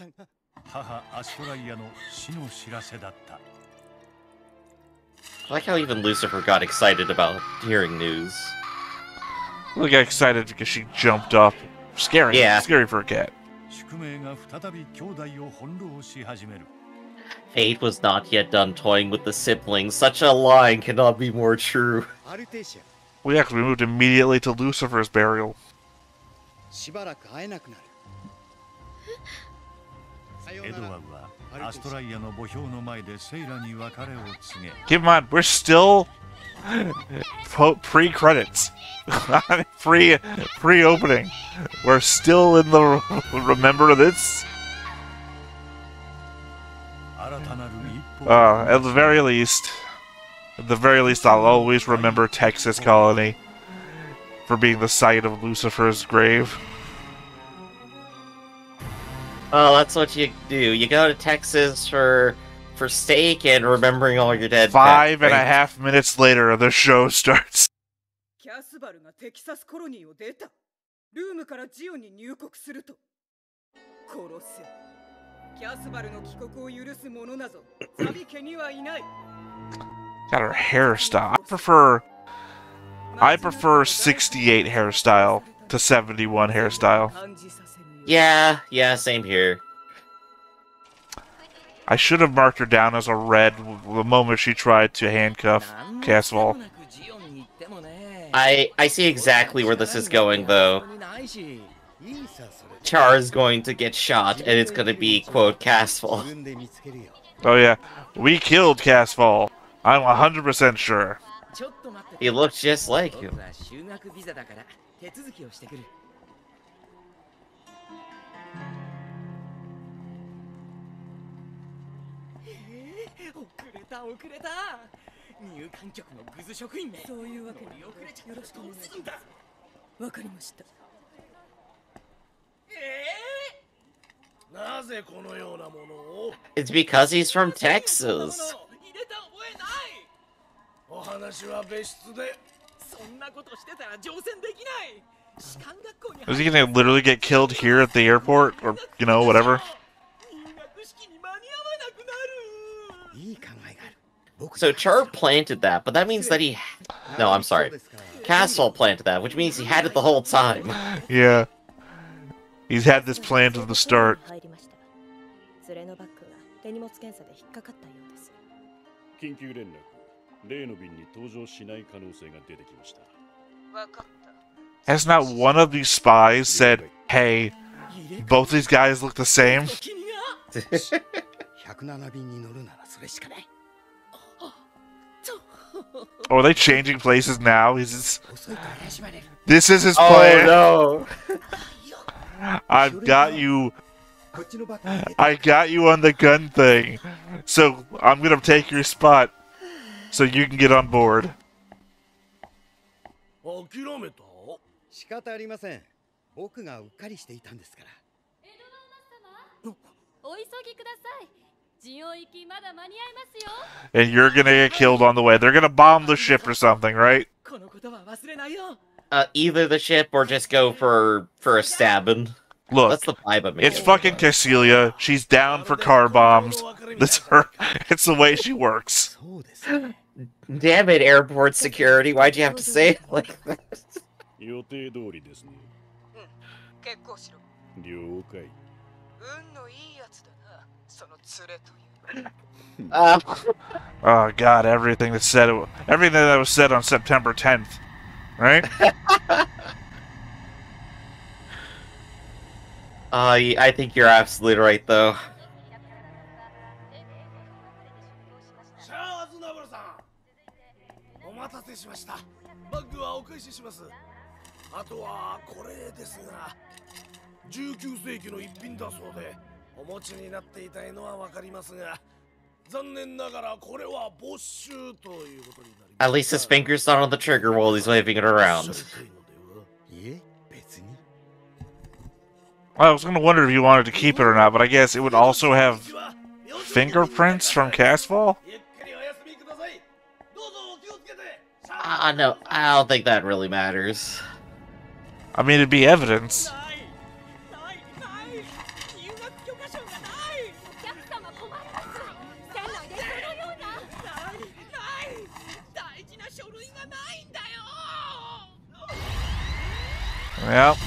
like how even Lucifer got excited about hearing news. Look, got excited because she jumped up. Scary. Yeah. Scary for a cat. Fate was not yet done toying with the siblings. Such a line cannot be more true. Well, yeah, 'cause we moved immediately to Lucifer's burial. Keep in mind, we're still pre-credits. Pre-opening. We're still in the remember this? At the very least, I'll always remember Texas Colony for being the site of Lucifer's grave. Oh, that's what you do. You go to Texas for steak and remembering all your dead. 5.5 minutes later, the show starts. casvalがテキサスコロニーを出た。ルームからジオンに入国すると。殺せ。casvalの帰国を許す者なぞ、ザビ家にはいない。Got her hairstyle. I prefer 68 hairstyle to 71 hairstyle. Yeah, same here. I should have marked her down as a red the moment she tried to handcuff casval. I see exactly where this is going, though. Char is going to get shot, and it's going to be, quote, casval. Oh yeah, we killed casval. I'm 100% sure. He looks just like him. It's because he's from Texas. Is he gonna literally get killed here at the airport? Or, you know, whatever? So Char planted that, but that means that he... No, I'm sorry. casval planted that, which means he had it the whole time. Yeah. He's had this planned from the start. Has not one of these spies said, hey, both these guys look the same? Oh, are they changing places now? This is his plan. Oh no! I've got you. I got you on the gun thing. So I'm gonna take your spot so you can get on board. And you're gonna get killed on the way. They're gonna bomb the ship or something, right? Either the ship or just go for a stabbing. Look, that's the vibe I'm it's fucking Caecilia. She's down for car bombs. That's her. It's the way she works. Damn it, airport security! Why'd you have to say it like that? Oh god, everything that was said on September 10th, right? I think you're absolutely right, though. At least his finger's not on the trigger while he's waving it around. I was gonna wonder if you wanted to keep it or not, but I guess it would also have fingerprints from casval? No, I don't think that really matters. I mean, it'd be evidence. Yep.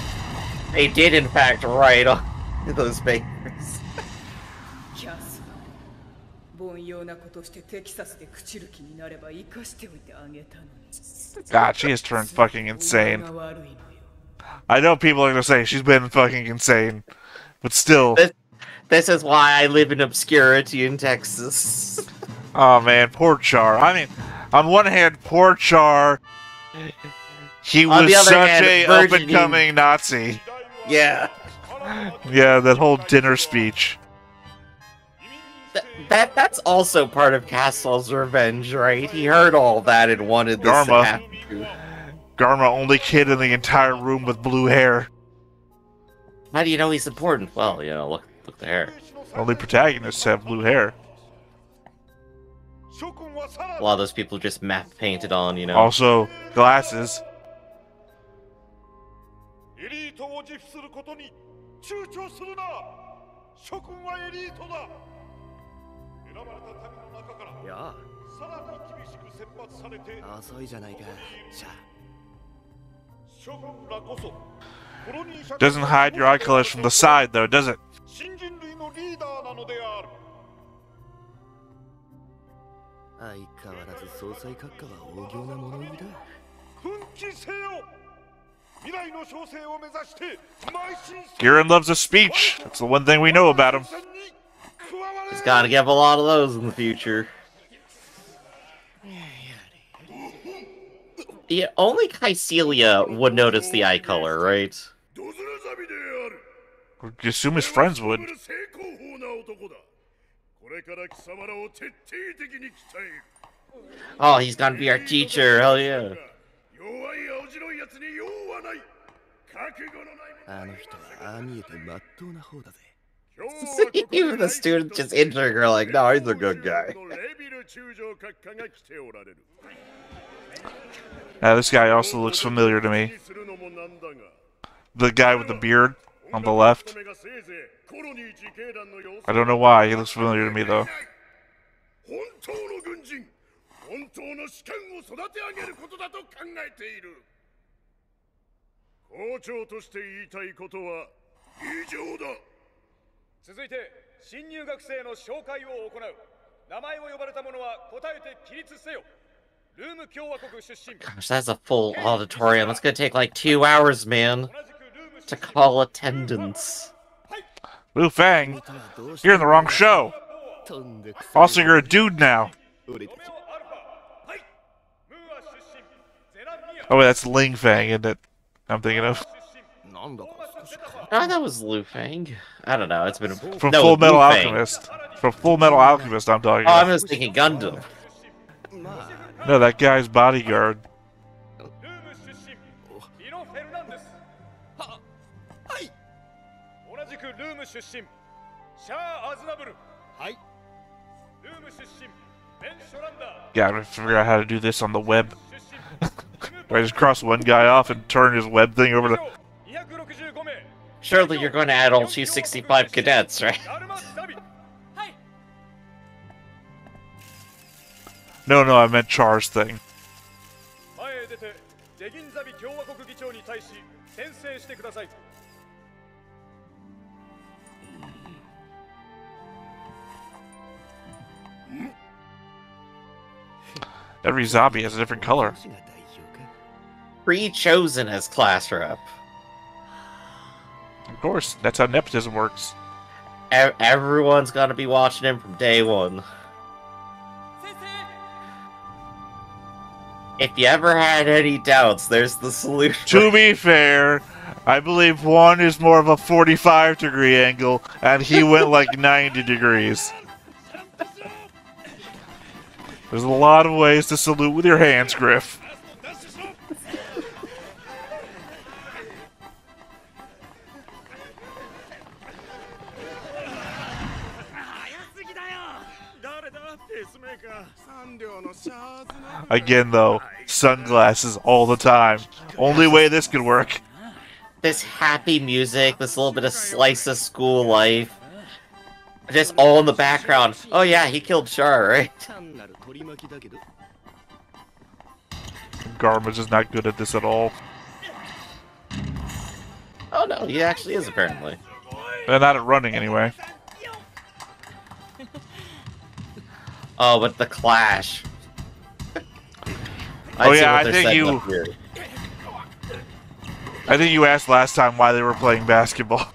They did, in fact, write on those papers. God, she has turned fucking insane. I know people are gonna say she's been fucking insane, but still. This is why I live in obscurity in Texas. Oh man, poor Char. I mean, on one hand, poor Char. He was such a up-and-coming Nazi. Yeah. Yeah, that whole dinner speech. That's also part of Casval's revenge, right? He heard all that and wanted this to happen. Garma, only kid in the entire room with blue hair. How do you know he's important? Well, you know, look at the hair. Only protagonists have blue hair. A lot of those people just matte painted on, you know. Also, glasses. Doesn't hide your eye colors from the side, though, does it? Garen loves a speech. That's the one thing we know about him. He's got to give a lot of those in the future. Yeah, only Kycelia would notice the eye color, right? I assume his friends would. Oh, he's gonna be our teacher, hell yeah. Even the students just entering her like, no, he's a good guy. This guy also looks familiar to me. The guy with the beard on the left. I don't know why, he looks familiar to me though. Gosh, that's a full auditorium. That's gonna take like 2 hours, man, to call attendance. Liu Fang, you're in the wrong show. Also, you're a dude now. Oh, wait, that's Ling Fang, isn't it? I'm thinking of. Oh, that was Liu Fang. I don't know. It's been from Full Metal Alchemist. From Full Metal Alchemist, I'm talking about. I'm just thinking Gundam. No, that guy's bodyguard. Gotta figure out how to do this on the web. I just cross one guy off and turn his web thing over to... Surely you're going to add all 265 cadets, right? No, I meant Char's thing. Every zabi has a different color. Pre-chosen as class rep. Of course, that's how nepotism works. Everyone's gonna be watching him from day one. If you ever had any doubts, there's the solution. To be fair, I believe one is more of a 45-degree angle, and he went like 90 degrees. There's a lot of ways to salute with your hands, Griff. Again, though, sunglasses all the time. Only way this could work. This happy music, this little bit of slice of school life. Just all in the background. Oh yeah, he killed Char, right? Garbage is not good at this at all. Oh no, he actually is apparently. They're not at running anyway. Oh, but the clash. Oh see yeah, what I they're think setting you. up here. I think you asked last time why they were playing basketball.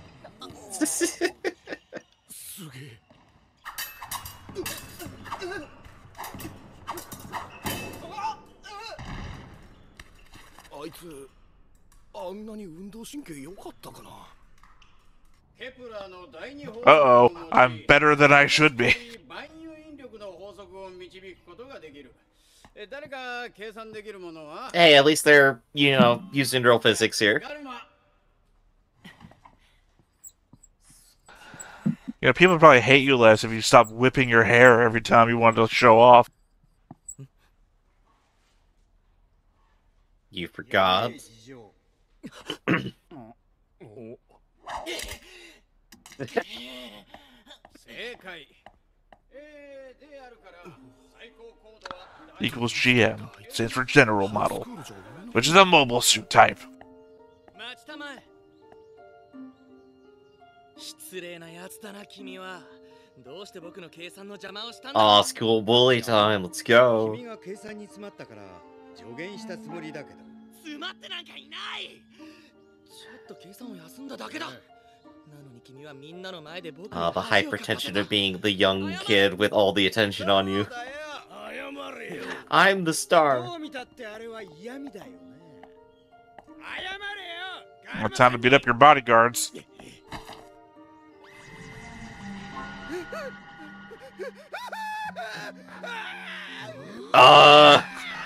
Uh-oh, I'm better than I should be. Hey, at least they're, you know, using real physics here. You know, people probably hate you less if you stop whipping your hair every time you want to show off. You forgot. Equals GM, stands for General Model, which is a mobile suit type. Aw, school bully time, let's go. The hypertension of being the young kid with all the attention on you. I'm the star. What time to beat up your bodyguards?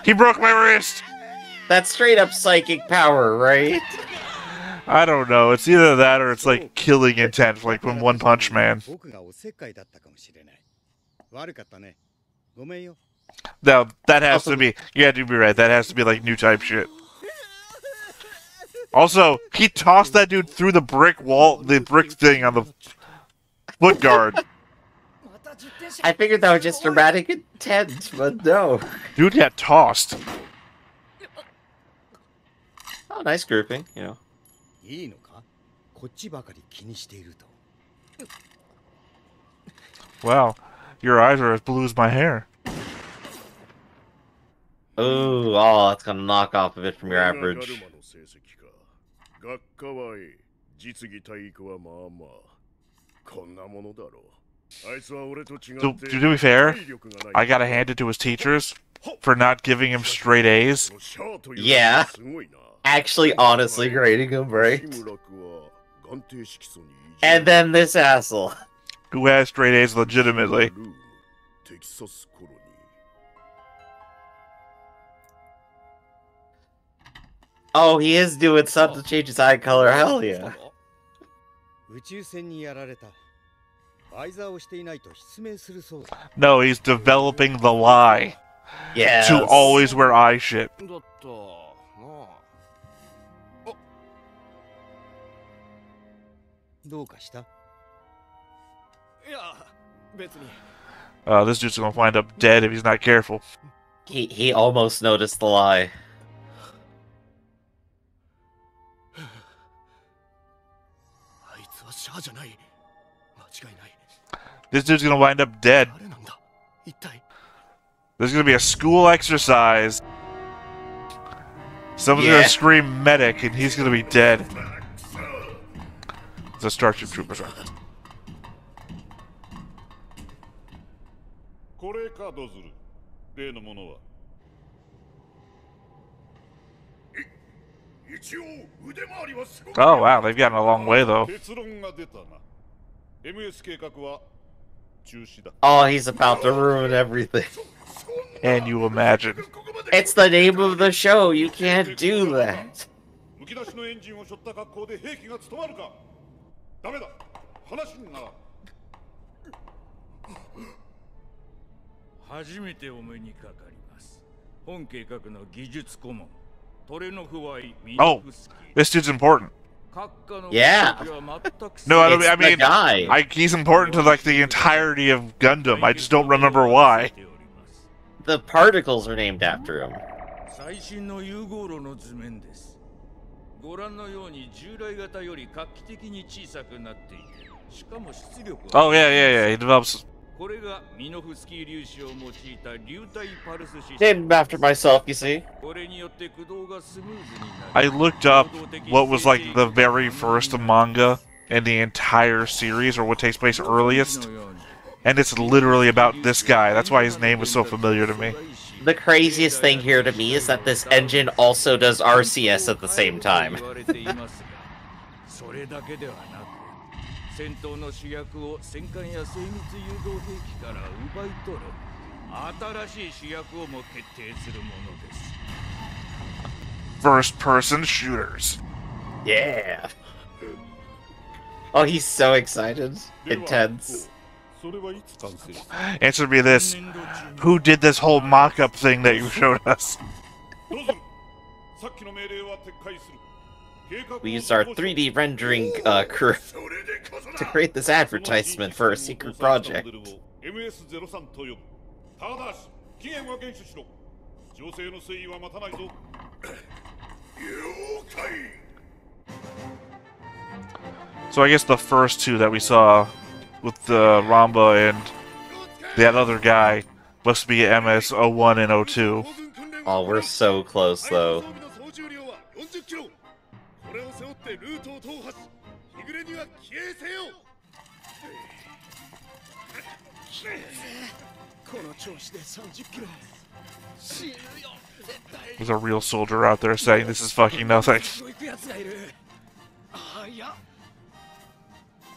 He broke my wrist! That's straight up psychic power, right? I don't know. It's either that or it's like killing intent, like from One Punch Man. No, that has to be. You had to be right. That has to be like new type shit. Also, he tossed that dude through the brick wall, the brick thing on the foot guard. I figured that was just dramatic intent, but no. Dude got tossed. Oh, nice grouping, you know. Wow, your eyes are as blue as my hair. Ooh, oh, that's gonna knock off a bit from your average. To be fair, I gotta hand it to his teachers for not giving him straight A's. Yeah. Actually, honestly grading him, right? And then this asshole. Who has straight A's legitimately. Oh, he is doing something to change his eye color, hell yeah. No, he's developing the lie. Yeah. To always wear eye shit. This dude's gonna wind up dead if he's not careful. He almost noticed the lie. This dude's gonna wind up dead. There's gonna be a school exercise. Someone's gonna scream medic and he's gonna be dead. The Starship Troopers are. Oh wow, they've gotten a long way though. Oh, he's about to ruin everything. Can you imagine? It's the name of the show. You can't do that. むき出しのエンジンを背負った格好で兵器が務まるか。ダメだ。話にならん。初めてお目にかかります。本計画の技術顧問トレノフワイミノフスキー。 This dude's important. Yeah. No, I It's the mean, guy. he's important to like the entirety of Gundam. I just don't remember why. The particles are named after him. 最新の融合炉の図面です。ご覧のように従来型より画期的に小さくなっていて、しかも出力は Oh yeah. He develops. これがミノフスキー粒子を用いた流体パルスシス Named テム。after myself, you see. これによって駆動がスムーズになる。 I looked up what was like the very first manga in the entire series, or what takes place earliest, and it's literally about this guy. That's why his name was so familiar to me. The craziest thing here to me is that this engine also does RCS at the same time. それだけではなく、戦闘の主役を戦艦や精密誘導兵器から奪い取る新しい主役をも決定するものです。 First-person shooters. Yeah. Oh, he's so excited. Intense. それはいつ完成？ Answer me this: who did this whole mock-up thing that you showed us? どうする？さっきの命令は撤回する。 We used our 3D rendering crew to create this advertisement for a secret project. MS-03 と呼ぶ。ただし、期限は厳守しろ。情勢の推移は待たないぞ。了解。 So I guess the first two that we saw with Ramba and that other guy must be MS-01 and 02. Oh, we're so close, though. これを背負ってルートを踏破し、日暮れには帰営せよ。この調子で30キロ。死ぬよ、絶対。 There's a real soldier out there saying this is fucking nothing. 行くやつがいる。あ、いや。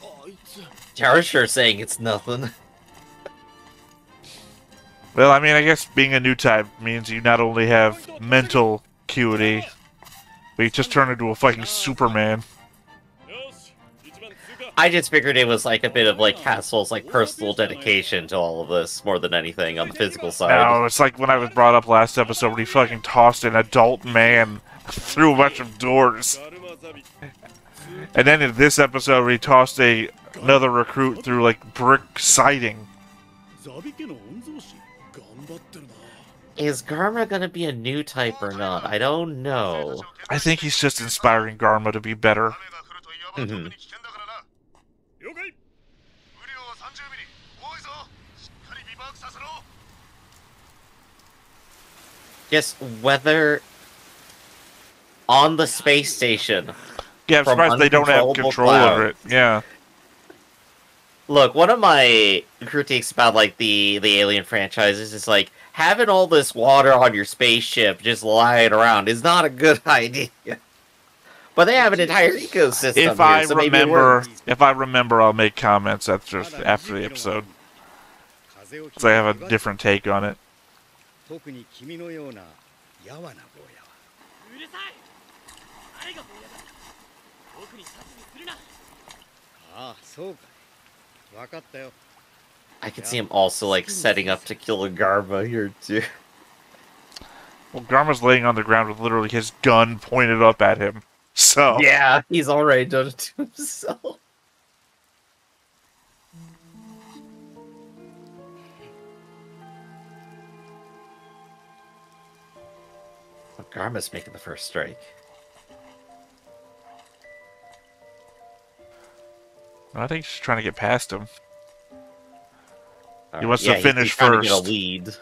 あいつ。 Char's sure saying it's nothing. Well, I mean, I guess being a new type means you not only have mental acuity, but you just turn into a fucking Superman. I just figured it was like a bit of like Castle's like personal dedication to all of this more than anything on the physical side. No, it's like when I was brought up last episode when he fucking tossed an adult man through a bunch of doors. And then in this episode where he tossed another recruit through like brick siding. Is Garma gonna be a new type or not? I don't know. I think he's just inspiring Garma to be better. Just whether on the space station. Yeah, I'm surprised they don't have control over it. Yeah. Look, one of my critiques about like the Alien franchises is like having all this water on your spaceship just lying around is not a good idea. But they have an entire ecosystem. If here, I so maybe it works. remember, I'll make comments after the episode. So I have a different take on it. 特に君のようなやわな坊やは。うるさい。誰が坊やだ。僕に指図するな。ああ、そうか。わかったよ。 I could see him also like setting up to kill a Garma here too. Well, Garma's laying on the ground with literally his gun pointed up at him. So yeah, he's already done it to himself. Oh, Garma's making the first strike. I think she's trying to get past him. He Alright, wants yeah, to finish he's trying to first. get a lead.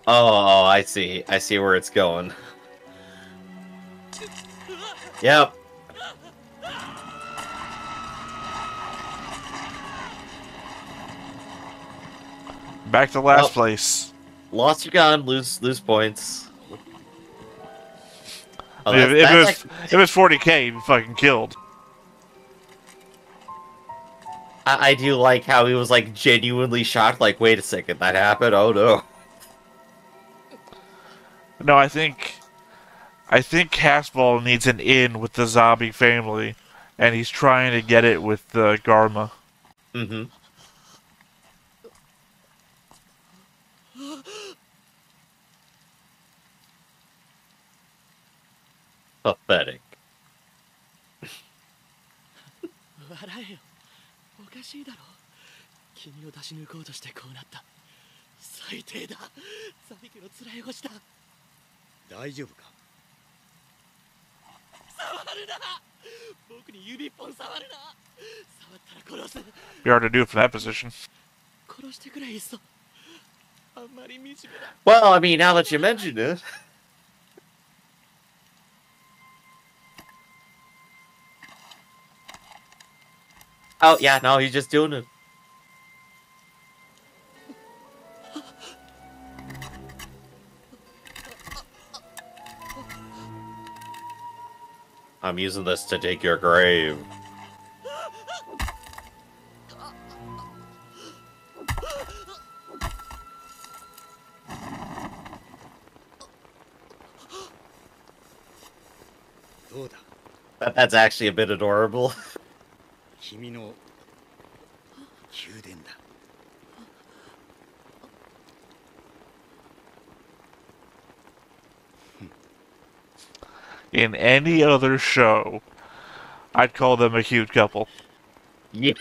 Oh, I see. I see where it's going. Yep. Back to last place. Lost your gun, lose points. Oh, If it was 40K, he'd be fucking killed. I do like how he was like genuinely shocked. Like, wait a second, that happened? Oh no. No, I think Casval needs an in with the Zabi family, and he's trying to get it with Garma. Mm-hmm. Pathetic. 笑えよ。おかしいだろ。君を出し抜こうとしてこうなった。最低だ。ザビ家の辛い星だ。大丈夫か。触るな。僕に指一本触るな。触ったら殺す。Be hard to do from that position. 殺してくれいっそ。あんまり惨めだ。Well, I mean, now that you mentioned it. Oh, yeah, no, he's just doing it. I'm using this to dig your grave. That's actually a bit adorable. 君の宮殿だ。In any other show, I'd call them a cute couple. Yeah.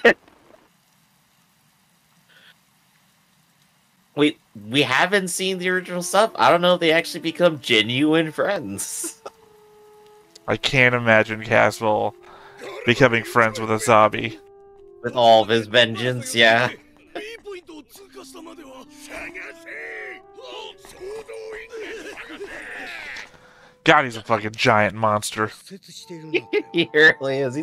We haven't seen the original stuff. I don't know if they actually become genuine friends. I can't imagine Casval becoming friends with a Zabi. With all of his vengeance, yeah. God, he's a fucking giant monster. He really is.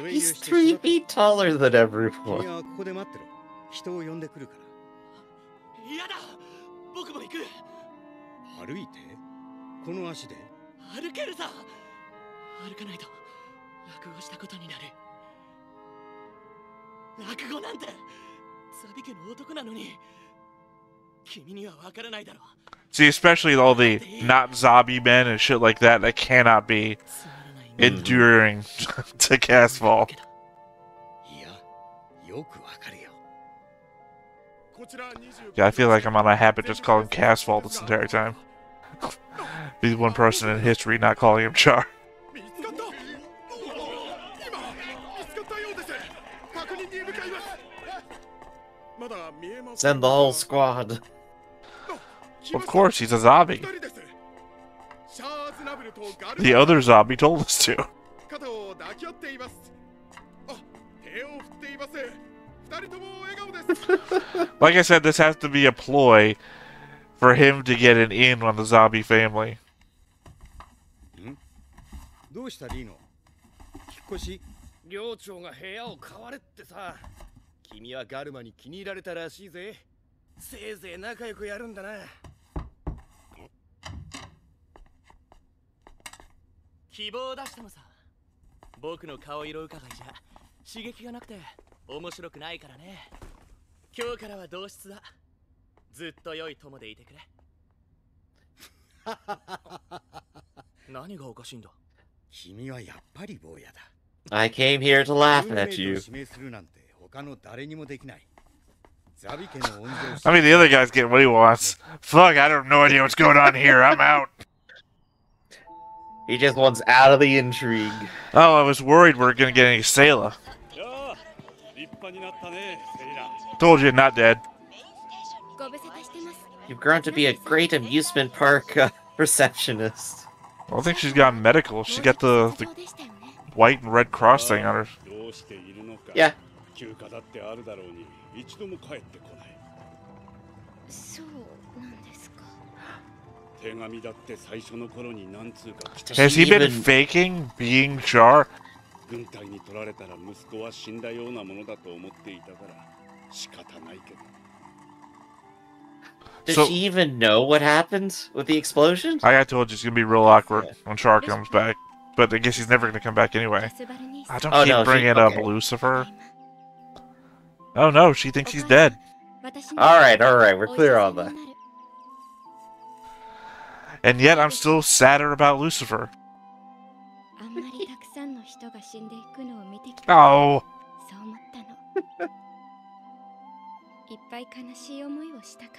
He's 3 feet taller than everyone. 嫌だ。僕も行く。歩いてこの足で歩けるさ。歩かないと落語したことになる。落語なんてザビ家の男なのに君にはわからないだろう。 See, especially all the not Zabi men and shit like that, that cannot be enduring to Casval. いや、よくわかるよ。 Yeah, I feel like I'm on a habit just calling Casval this entire time. Be the one person in history not calling him Char. Send the whole squad. Of course, he's a Zabi. The other Zabi told us to. Like I said, this has to be a ploy for him to get an in on the Zabi family. どうしたリーノ？引っ越し？寮長が部屋を変われってさ。君はガルマに気に入られたらしいぜ。せいぜい仲良くやるんだな。希望を出したのさ。僕の顔色伺いじゃ刺激がなくて面白くないからね。今日からは同室だ。ずっと良い友でいてくれ。何がおかしいんだ。君はやっぱり坊やだ。I came here to laugh at you. I mean, the other guy's getting what he wants. Fuck, I don't have no idea what's going on here. I'm out. He just wants out of the intrigue. Oh, I was worried we were going to get any sayla. Told you, not dead. You've grown to be a great amusement park receptionist. I don't think she's got medical. She's got the white and red cross thing on her. Yeah. Has he been faking being Char? Does So- she even know what happened with the explosion? I told you it's gonna be real awkward when Char comes back. But I guess he's never gonna come back anyway. I don't Oh, keep no, bringing up okay. Lucifer. Oh no, she thinks he's dead. Alright, we're clear on that. And yet I'm still sadder about Lucifer. Oh. いっぱい悲しい思いをしたから。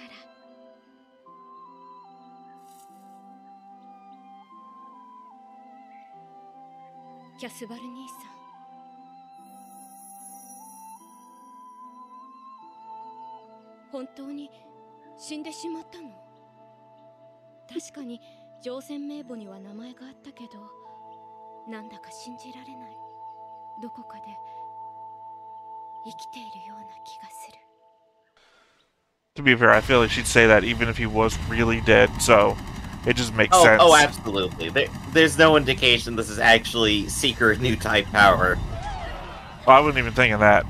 キャスバル兄さん。本当に死んでしまったの？確かに乗船名簿には名前があったけど、なんだか信じられない。どこかで生きているような気がする。 To be fair, I feel like she'd say that even if he was really dead, so it just makes Oh, sense. oh, absolutely. There's no indication this is actually secret new type power. Well, I wasn't even thinking that.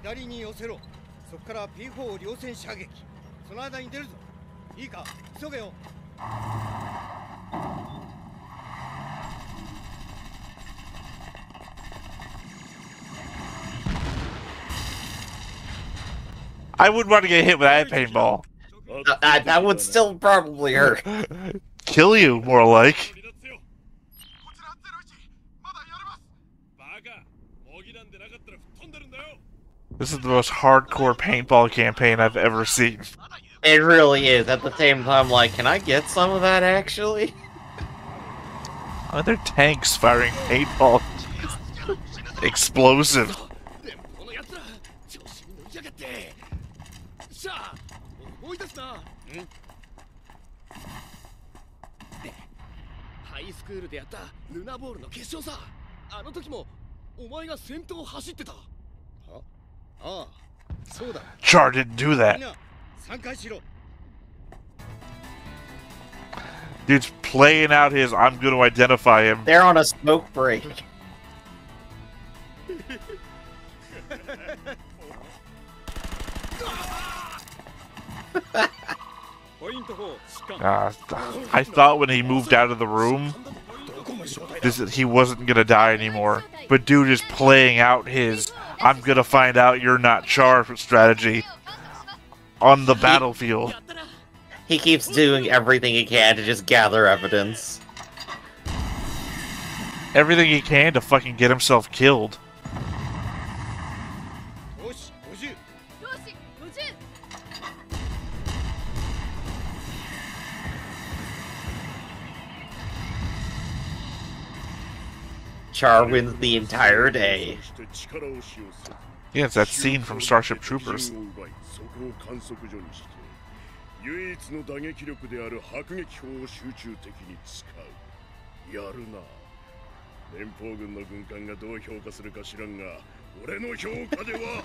左に寄せろ。そこから P4 両戦射撃。その間に出るぞ。いいか、急げよ。 I wouldn't want to get hit with that paintball. That would still probably hurt. Kill you, more like. This is the most hardcore paintball campaign I've ever seen. It really is. At the same time, like, can I get some of that, actually? Oh, they're tanks firing paintball. Explosive. 思い出すな。ハイスクールでやったルナボールの決勝さ。あの時もお前が先頭を走ってた。ああ、そうだ。 Char didn't do that. みんな参加しろ。 Dude's playing out his I'm going to identify him. They're on a smoke break. I thought when he moved out of the room, he wasn't gonna die anymore. But dude is playing out his I'm gonna find out you're not Char strategy on the battlefield. He keeps doing everything he can to just gather evidence. Everything he can to fucking get himself killed. Char wins the entire day. Yeah, it's that scene from Starship Troopers. 唯一の打撃力である迫撃砲を集中的に使う。やるな。連邦軍の軍艦がどう評価するか知らんが、俺の評価では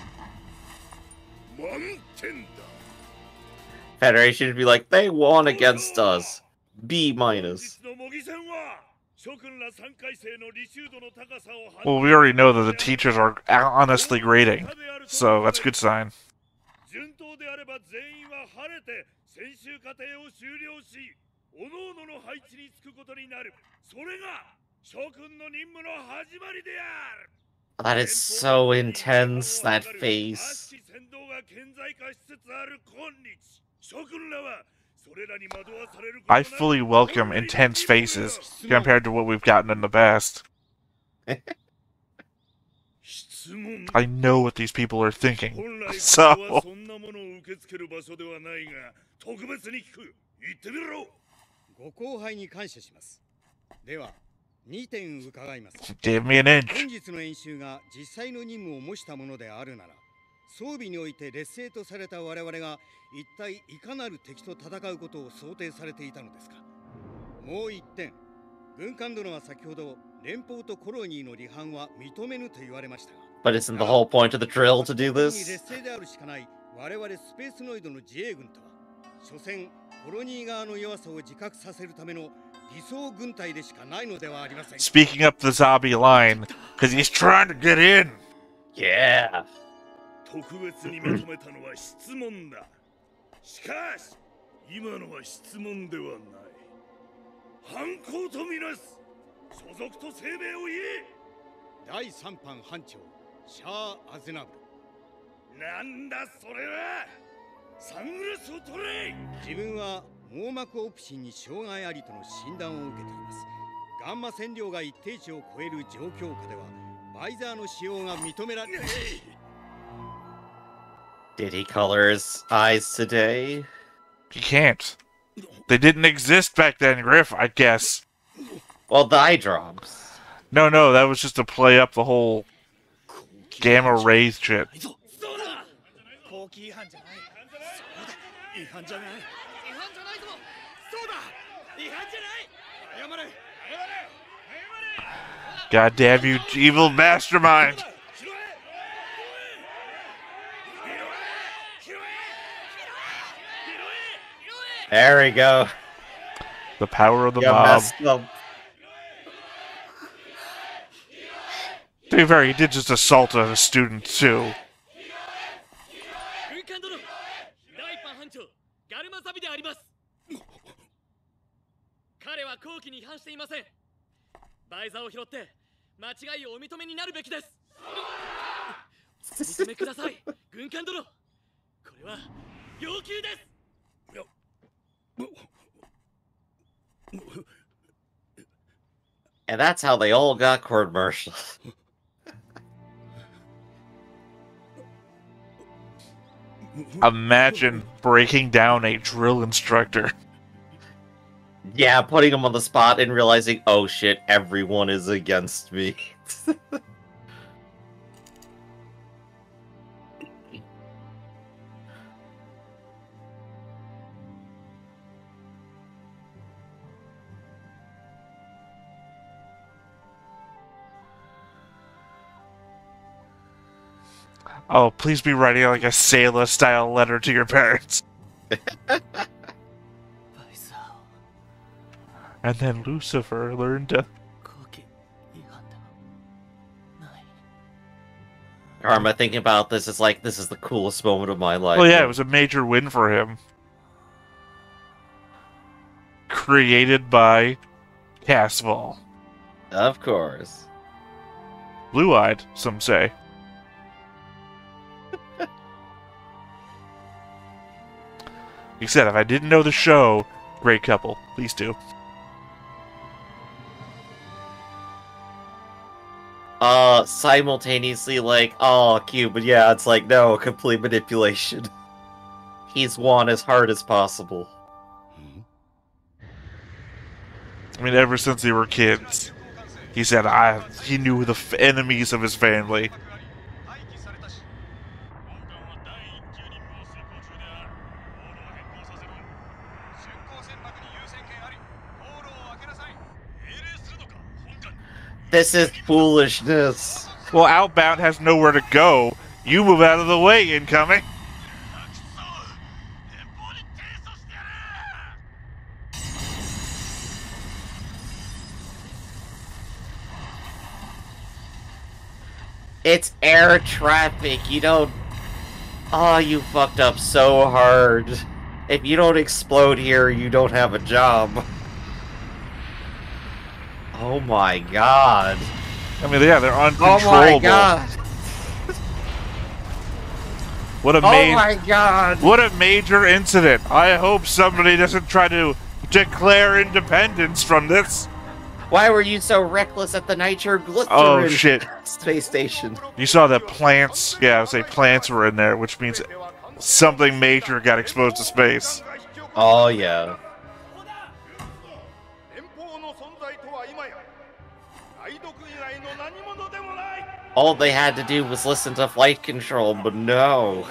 満点だ。 Federation would be like, they won against us. B minus. Well, we already know that the teachers are honestly grading, so that's a good sign. 順当であれば全員は晴れて選修課程を終了し、各々の配置につくことになる。それが諸君の任務の始まりである。 That is so intense, that face. I fully welcome intense faces compared to what we've gotten in the past. I know what these people are thinking, so... Give me an inch. 本日の演習が実際の任務を模したものであるなら、装備において劣勢とされた我々が一体いかなる敵と戦うことを想定されていたのですか。もう一点、軍艦殿は先ほど連邦とコロニーの離反は認めぬと言われましたが。 But isn't the whole point of the drill to do this? 劣勢であるしかない我々スペースノイドの自衛軍とは、所詮コロニー側の弱さを自覚させるための Speaking up the zabi line, because he's trying to get in. Yeah. 特別に求めたのは質問だ。しかし今のは質問ではない。犯行とみなす。所属と声明を言え。第3班班長シャー・アズナブル。なんだそれは。サングラスを取れ。自分は網膜オプシンに障害ありとの診断を受けています。ガンマ線量が一定値を超える状況下ではバイザーの使用が認められない。Did he color his eyes today? He can't. They didn't exist back then, Griff, I guess. Well, the eye drops. No, that was just to play up the whole gamma rays shit. 公規違反じゃない。そうだ。違反じゃない。違反じゃないぞ。そうだ。違反じゃない。謝れ。God damn you, evil mastermind! There we go. The power of the You mob. messed up. To be fair, he did just assault a student, too. 軍艦殿、第一班班長ガルマザビであります。彼は公規に違反していません。バイザーを拾って間違いをお認めになるべきです。お認めください、軍艦殿。これは要求です。And that's how they all got court-martialed. Imagine breaking down a drill instructor. Yeah, putting him on the spot and realizing, oh shit, everyone is against me. Oh, please be writing like a sayla style letter to your parents. And then Lucifer learned to... Karma, thinking about this, is like, this is the coolest moment of my life. Well, yeah, it was a major win for him. Created by casval. Of course. Blue-eyed, some say. He said, if I didn't know the show, great couple. Please do. Simultaneously like, oh, cute, but yeah, it's like, no, complete manipulation. He's won as hard as possible. I mean, ever since they were kids, he said he knew the enemies of his family. This is foolishness. Well, Outbound has nowhere to go. You move out of the way, incoming. It's air traffic. You don't... Oh, you fucked up so hard. If you don't explode here, you don't have a job. Oh my god. I mean, yeah, they're uncontrollable. Oh my god. What a oh my god. What a major incident. I hope somebody doesn't try to declare independence from this. Why were you so reckless at the nitroglycerin Oh shit. space station? You saw that plants, yeah, I would say plants were in there, which means something major got exposed to space. Oh yeah. All they had to do was listen to flight control, but no.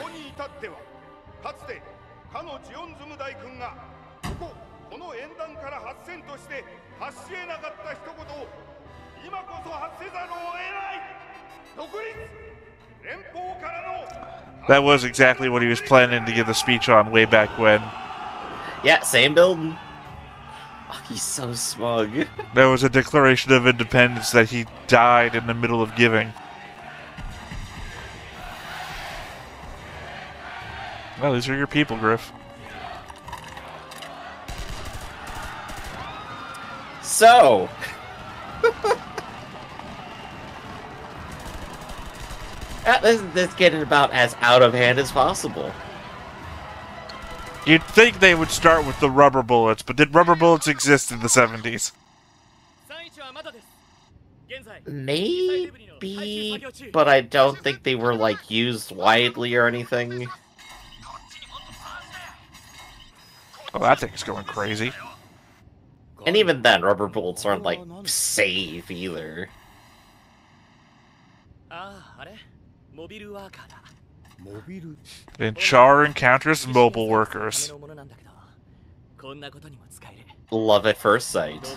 That was exactly what he was planning to give the speech on way back when. Yeah, same building. Oh, he's so smug. There was a declaration of independence that he died in the middle of giving. Well, these are your people, Griff. So, this getting about as out of hand as possible. You'd think they would start with the rubber bullets, but did rubber bullets exist in the 70s? Maybe, but I don't think they were, like, used widely or anything. Oh, that thing's going crazy. And even then, rubber bullets aren't, like, safe either. And Char encounters mobile workers. Love at first sight.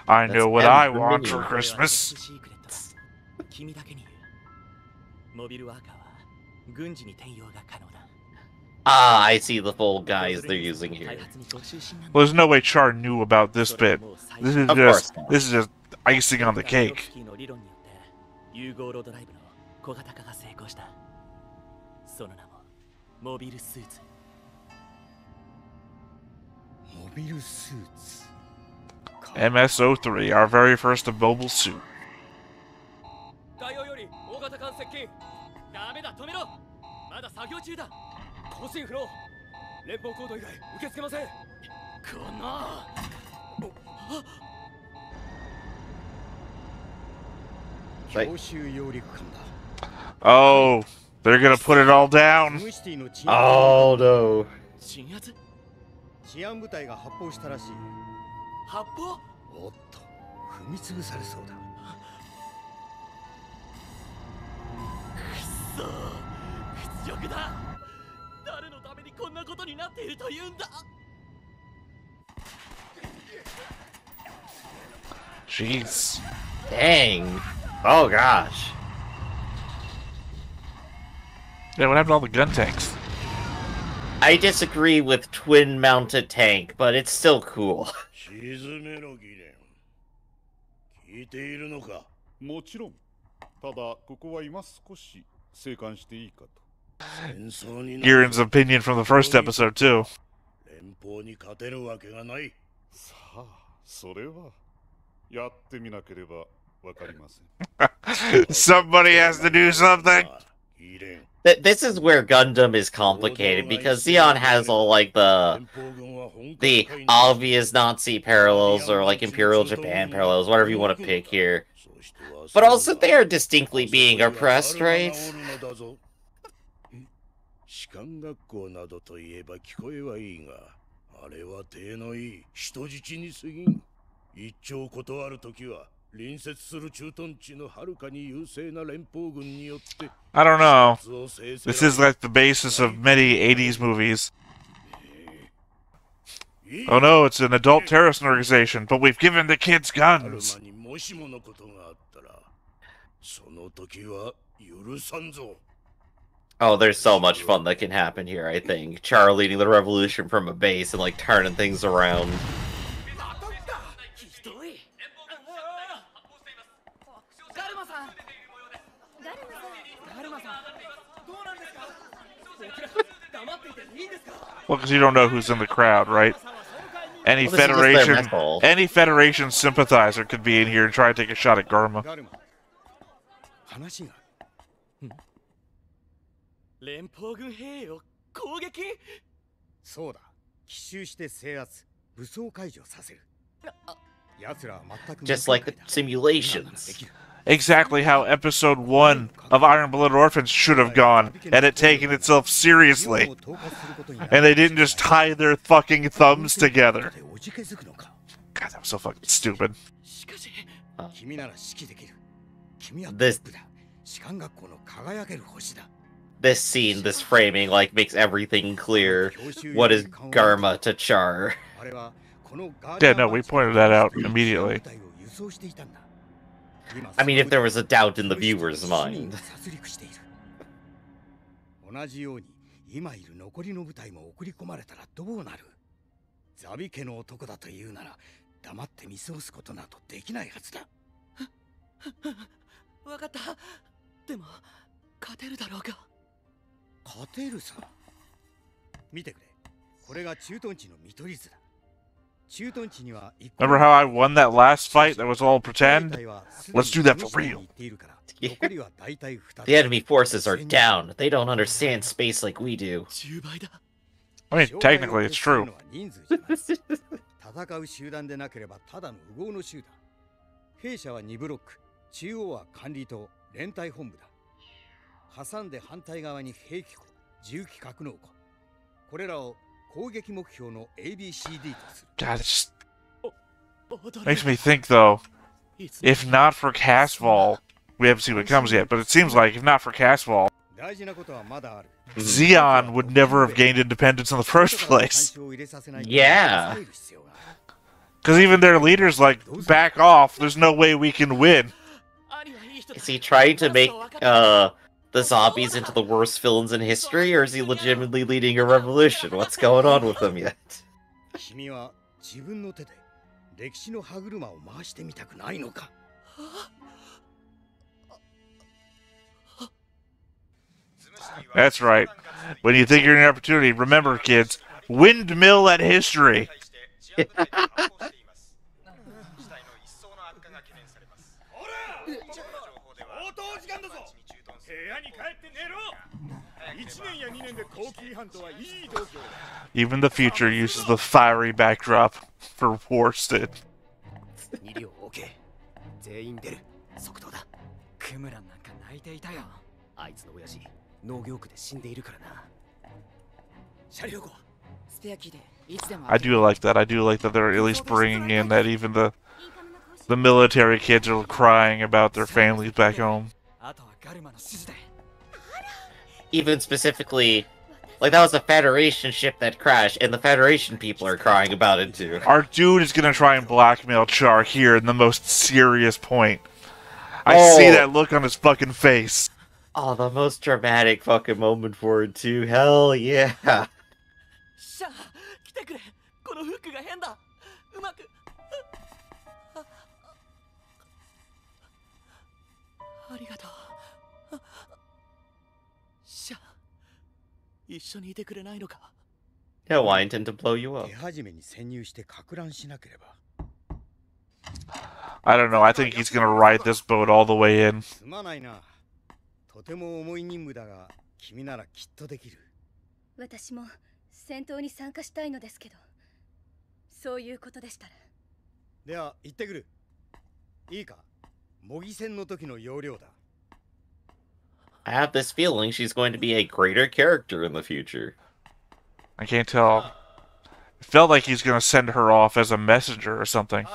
I know what That's I the want minion. for Christmas. Ah, I see the full guys they're using here. Well, there's no way Char knew about this bit. This is Of course just not. this is just icing on the cake. MS-03, our very first mobile suit. Oh, they're gonna put it all down. Oh no. 治安部隊が発砲したらしい。発砲？おっと、踏み潰されそうだ。くそ、屈辱だ。誰のためにこんなことになっているというんだ。Jeez. Dang. Oh gosh. Yeah, what happened to all the gun tanks? I disagree with twin-mounted tank, but it's still cool. 沈めろ、ギレン。聞いているのか？もちろん。ただここは今少し静観していいかと。戦争にな Girin's opinion from the first episode too. 連邦に勝てるわけがない。さあ、それはやってみなければわかりません。Somebody has to do something. ギレン。 This is where Gundam is complicated, because Zeon has all, like, the obvious Nazi parallels, or, like, Imperial Japan parallels, whatever you want to pick here. But also, they are distinctly being oppressed, right? 士官学校などといえば聞こえはいいが、あれは体のいい人質に過ぎん。一丁断るときは隣接する駐屯地のはるかに優勢な連邦軍によって。 I don't know. This is like the basis of many 80s movies. Oh no, it's an adult terrorist organization, but we've given the kids guns. もしものことがあったら、その時は許さんぞ。 Oh, there's so much fun that can happen here, I think. Char leading the revolution from a base and, like, turning things around. Well, because you don't know who's in the crowd, right? Any Well, this is just their Federation, missile. any Federation sympathizer could be in here and try and take a shot at Garma. 話が。連邦軍兵を攻撃？そうだ。奇襲して制圧、武装解除させる。奴らは全く Just like the simulations. Exactly how episode 1 of Iron Blooded Orphans should have gone, and it taken itself seriously. And they didn't just tie their fucking thumbs together. God, that was so fucking stupid. This scene, this framing, like, makes everything clear. What is Garma to Char? Yeah, no, we pointed that out immediately. I mean, if there was a doubt in the viewer's mind. 同じように今いる残りの部隊も送り込まれたらどうなる？ザビ家の男だというなら黙って見過ごすことなどできないはずだ。わかった。でも勝てるだろうか。勝てるさ。見てくれ。これが駐屯地の見取り図だ。駐屯地には Remember how I won that last fight that was all pretend? Let's do that for real. The enemy forces are down. They don't understand space like we do. I mean, technically, it's true. 戦う集団でなければただの無謀の集団。兵舎は2ブロック、中央は管理棟、連隊本部だ。挟んで反対側に兵器庫、重機格納庫。これらを攻撃目標の ABCD とする。God, it just makes me think, though, if not for casval, we haven't seen what comes yet, but it seems like if not for casval, Zeon would never have gained independence in the first place. Yeah. Because even their leaders, like, back off, there's no way we can win. Is he trying to make, the zombies into the worst villains in history, or is he legitimately leading a revolution? What's going on with them yet? That's right. When you think you're in an opportunity, remember, kids, windmill at history. Even the future uses the fiery backdrop for worsted. I do like that. I do like that they're at least bringing in that even the military kids are crying about their families back home. Even specifically, like that was a Federation ship that crashed, and the Federation people are crying about it too. Our dude is gonna try and blackmail Char here in the most serious point. I see that look on his fucking face. Oh, the most dramatic fucking moment for it too. Hell yeah. He'll want him to blow you up. I don't know. I think he's gonna ride this boat all the way in. I have this feeling she's going to be a greater character in the future. I can't tell. It felt like he's gonna send her off as a messenger or something.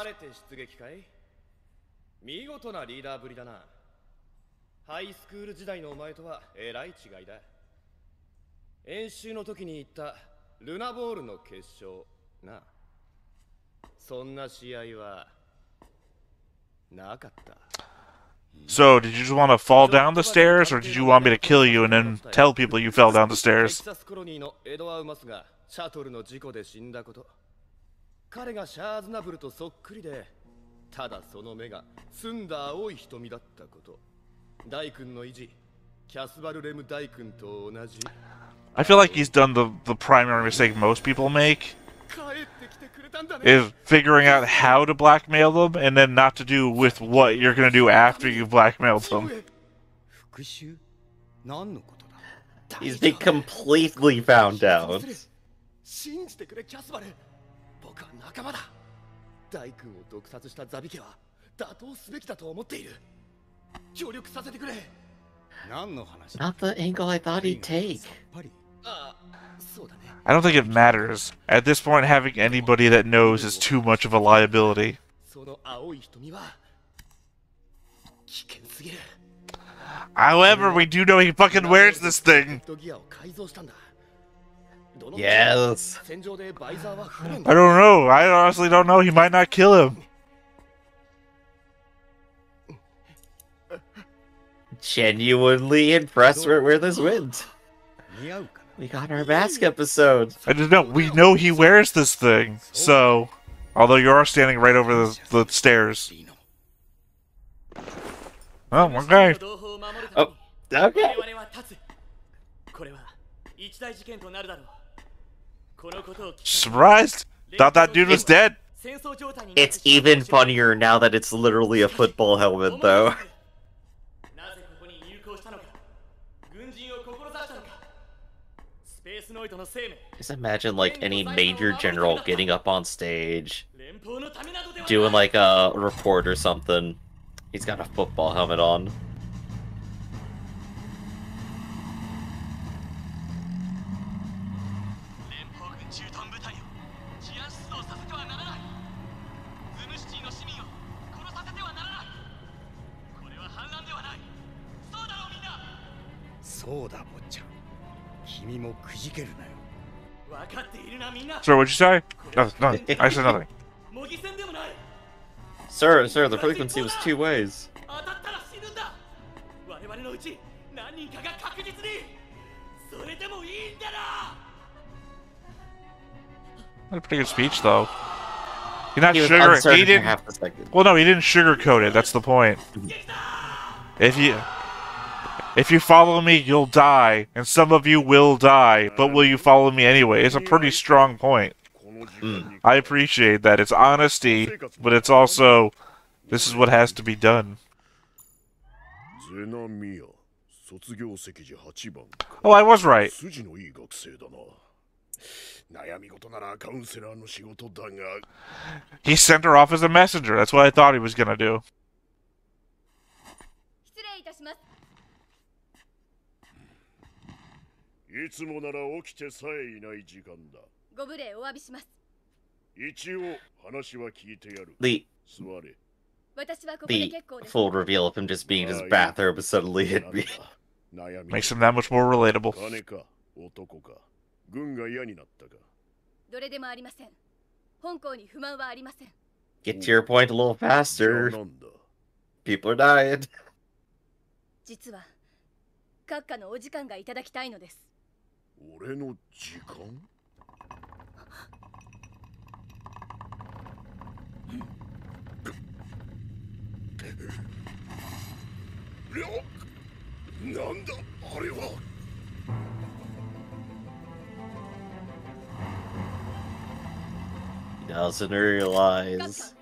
So, did you just want to fall down the stairs, or did you want me to kill you and then tell people you fell down the stairs? I feel like he's done the primary mistake most people make, is figuring out how to blackmail them and then not to do with what you're going to do after you blackmailed them. He's been completely found out. Not the angle I thought he'd take. I don't think it matters. At this point, having anybody that knows is too much of a liability. However, we do know he fucking wears this thing. Yes. I don't know. I honestly don't know. He might not kill him. Genuinely impressed where this went. We got our mask episode. I just know. We know he wears this thing. So, although you are standing right over the stairs. Oh, okay. Oh, okay. Surprised? Thought that dude was dead. It's even funnier now that it's literally a football helmet, though. Just imagine, like, any major general getting up on stage, doing, like, a report or something. He's got a football helmet on. Sir, what'd you say? No, I said nothing. Sir, the frequency was 2 ways. That's a pretty good speech, though. He not He was sugar. uncertain He for didn't. half a second. Well, no, he didn't sugarcoat it. That's the point. If you follow me, you'll die, and some of you will die. But will you follow me anyway? It's a pretty strong point. I appreciate that. It's honesty, but it's also this is what has to be done. Oh, I was right. He sent her off as a messenger. That's what I thought he was gonna do. The full reveal of him just being in his bathrobe suddenly hit me. Makes him that much more relatable. Get to your point a little faster. People are dying. He doesn't realize.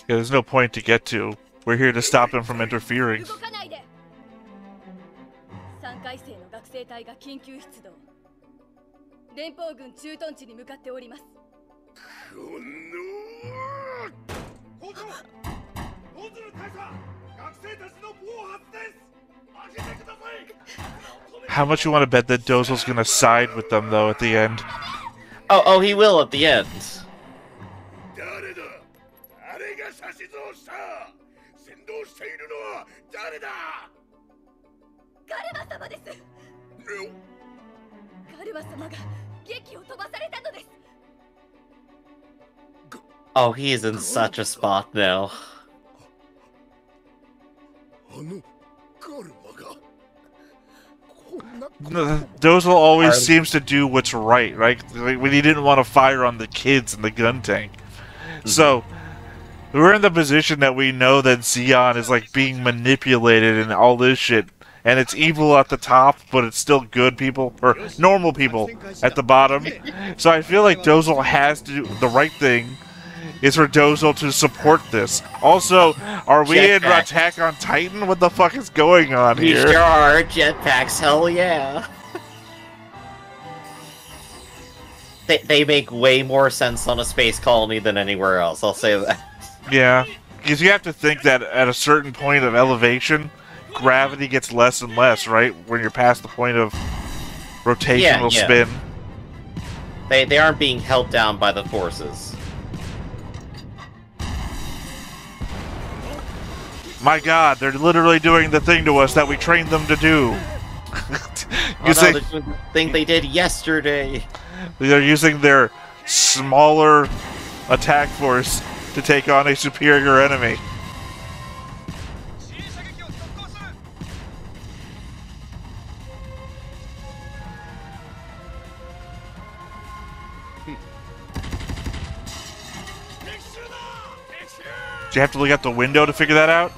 Yeah, there's no point to get to. We're here to stop him from interfering. How much you want to bet that Dozel's gonna side with them, though, at the end? Oh, he will at the end. Oh, he is in such a spot now. Dozel always seems to do what's right, right? Like when he didn't want to fire on the kids in the gun tank. So, we're in the position that we know that Zeon is like being manipulated and all this shit. And it's evil at the top, but it's still good people, or normal people at the bottom. So I feel like Dozel has to do the right thing. Is for Dozel to support this. Also, are we in Attack on Titan? What the fuck is going on here? We sure are. Jetpacks, hell yeah. They make way more sense on a space colony than anywhere else, I'll say that. Yeah, because you have to think that at a certain point of elevation, gravity gets less and less, right? When you're past the point of rotational spin. They aren't being held down by the forces. My god, they're literally doing the thing to us that we trained them to do. They're doing the thing they did yesterday. They're using their smaller attack force to take on a superior enemy. Do you have to look out the window to figure that out?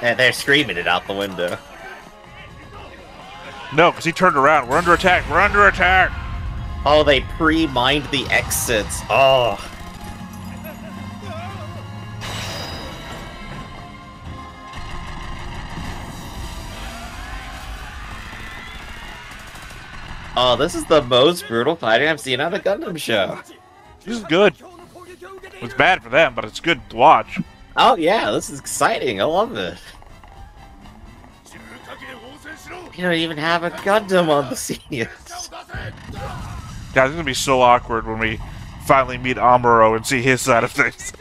And they're screaming it out the window. No, because he turned around. We're under attack. We're under attack. Oh, they pre-mined the exits. Oh. Oh, this is the most brutal fighting I've seen on a Gundam show. This is good. It's bad for them, but it's good to watch. Oh yeah, this is exciting. I love it. You don't even have a Gundam on the scene yet. Guys, it's gonna be so awkward when we finally meet Amuro and see his side of things.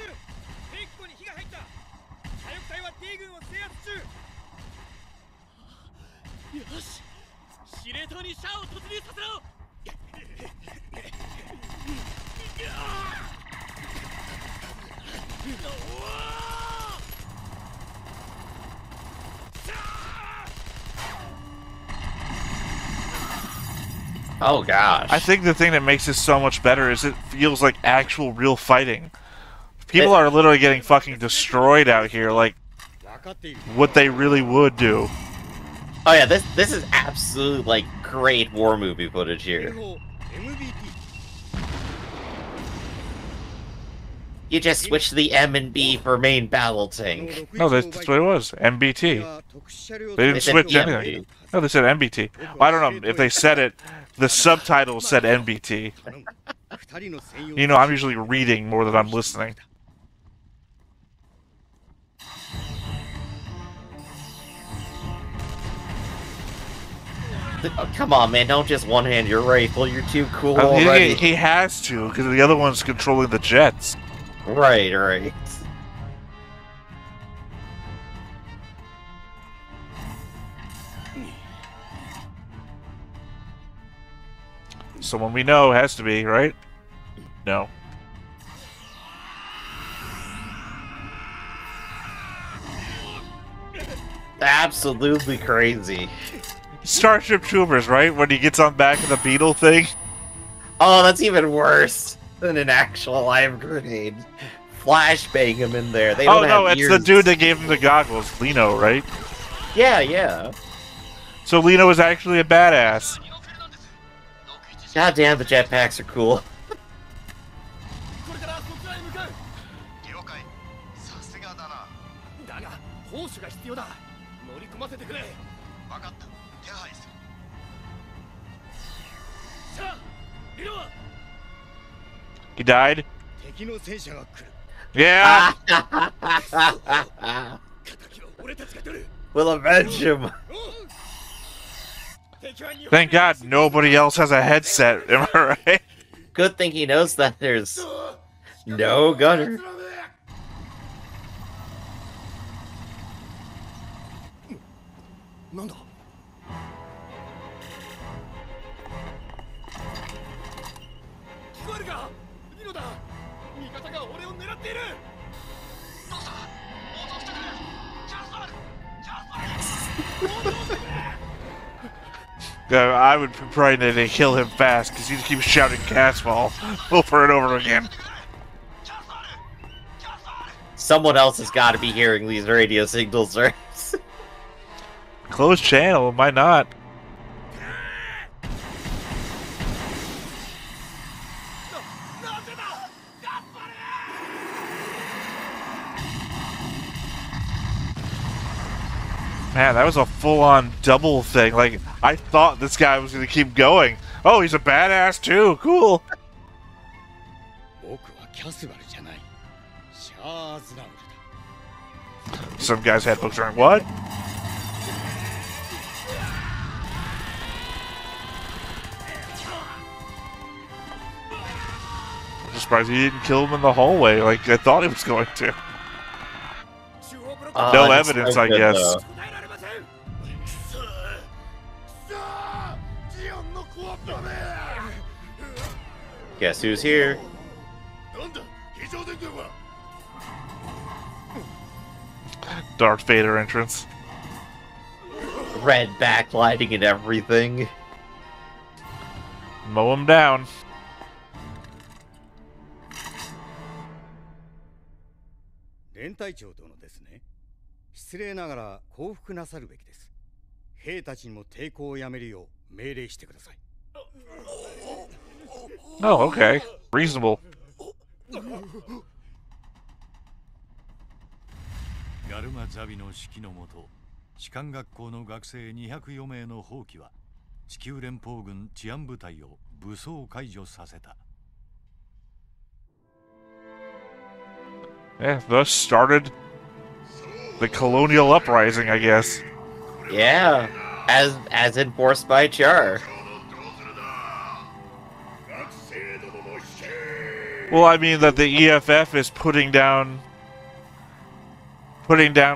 Oh gosh. I think the thing that makes this so much better is it feels like actual real fighting. People are literally getting fucking destroyed out here, like what they really would do. Oh yeah, this is absolute like great war movie footage here. You just switch the M and B for main battle tank. No, that's what it was. MBT. They didn't switch anything. No, they said MBT. Well, I don't know if they said it. The subtitles said NBT. You know, I'm usually reading more than I'm listening. Oh, come on, man! Don't just one-hand your rifle. You're too cool Oh, already. he has to, because the other one's controlling the jets. Right, right. Someone we know has to be, right? No. Absolutely crazy. Starship Troopers, right? When he gets on back of the beetle thing? Oh, that's even worse than an actual live grenade. Flashbang him in there. They don't Oh no, have it's the ears. dude that gave him the goggles, Lino, right? Yeah, yeah. So Lino is actually a badass. God damn, the jetpacks are cool. He died? Yeah! We'll avenge him. Thank God nobody else has a headset, am I right? Good thing he knows that there's no gunner. I would pray that they kill him fast, because he keeps shouting casval over and over again. Someone else has got to be hearing these radio signals, right? Closed channel, might not. Man, that was a full-on double thing. Like, I thought this guy was going to keep going. Oh, he's a badass too. Cool. Some guy's head looks wrong. What? I'm surprised he didn't kill him in the hallway like I thought he was going to. No evidence, I guess. Though. Guess who's here? Darth Vader entrance. Red backlighting and everything. Mow him down. 失礼ながら降伏なさるべきです。兵たちにも抵抗をやめるよう命令してください。Oh, okay. Reasonable. ガルマザビの指揮のもと、士官学校の学生204名の蜂起は地球連邦軍治安部隊を武装解除させた。Yeah, thus started the colonial uprising, I guess. Yeah, as enforced by Char. Well, I mean that the EFF is putting down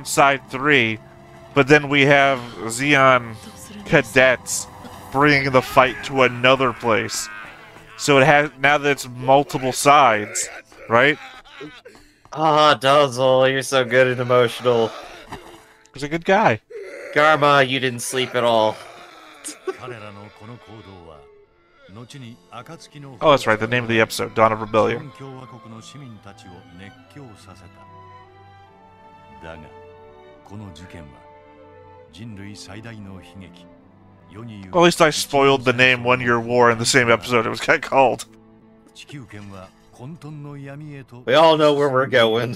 Side 3, but then we have Zeon cadets bringing the fight to another place. So it has, now that it's multiple sides, right? Ah, Dazzle, you're so good and emotional. He's a good guy. Garma, you didn't sleep at all. Oh, that's right, the name of the episode, Dawn of Rebellion. Well, at least I spoiled the name One Year War in the same episode it was called. We all know where we're going.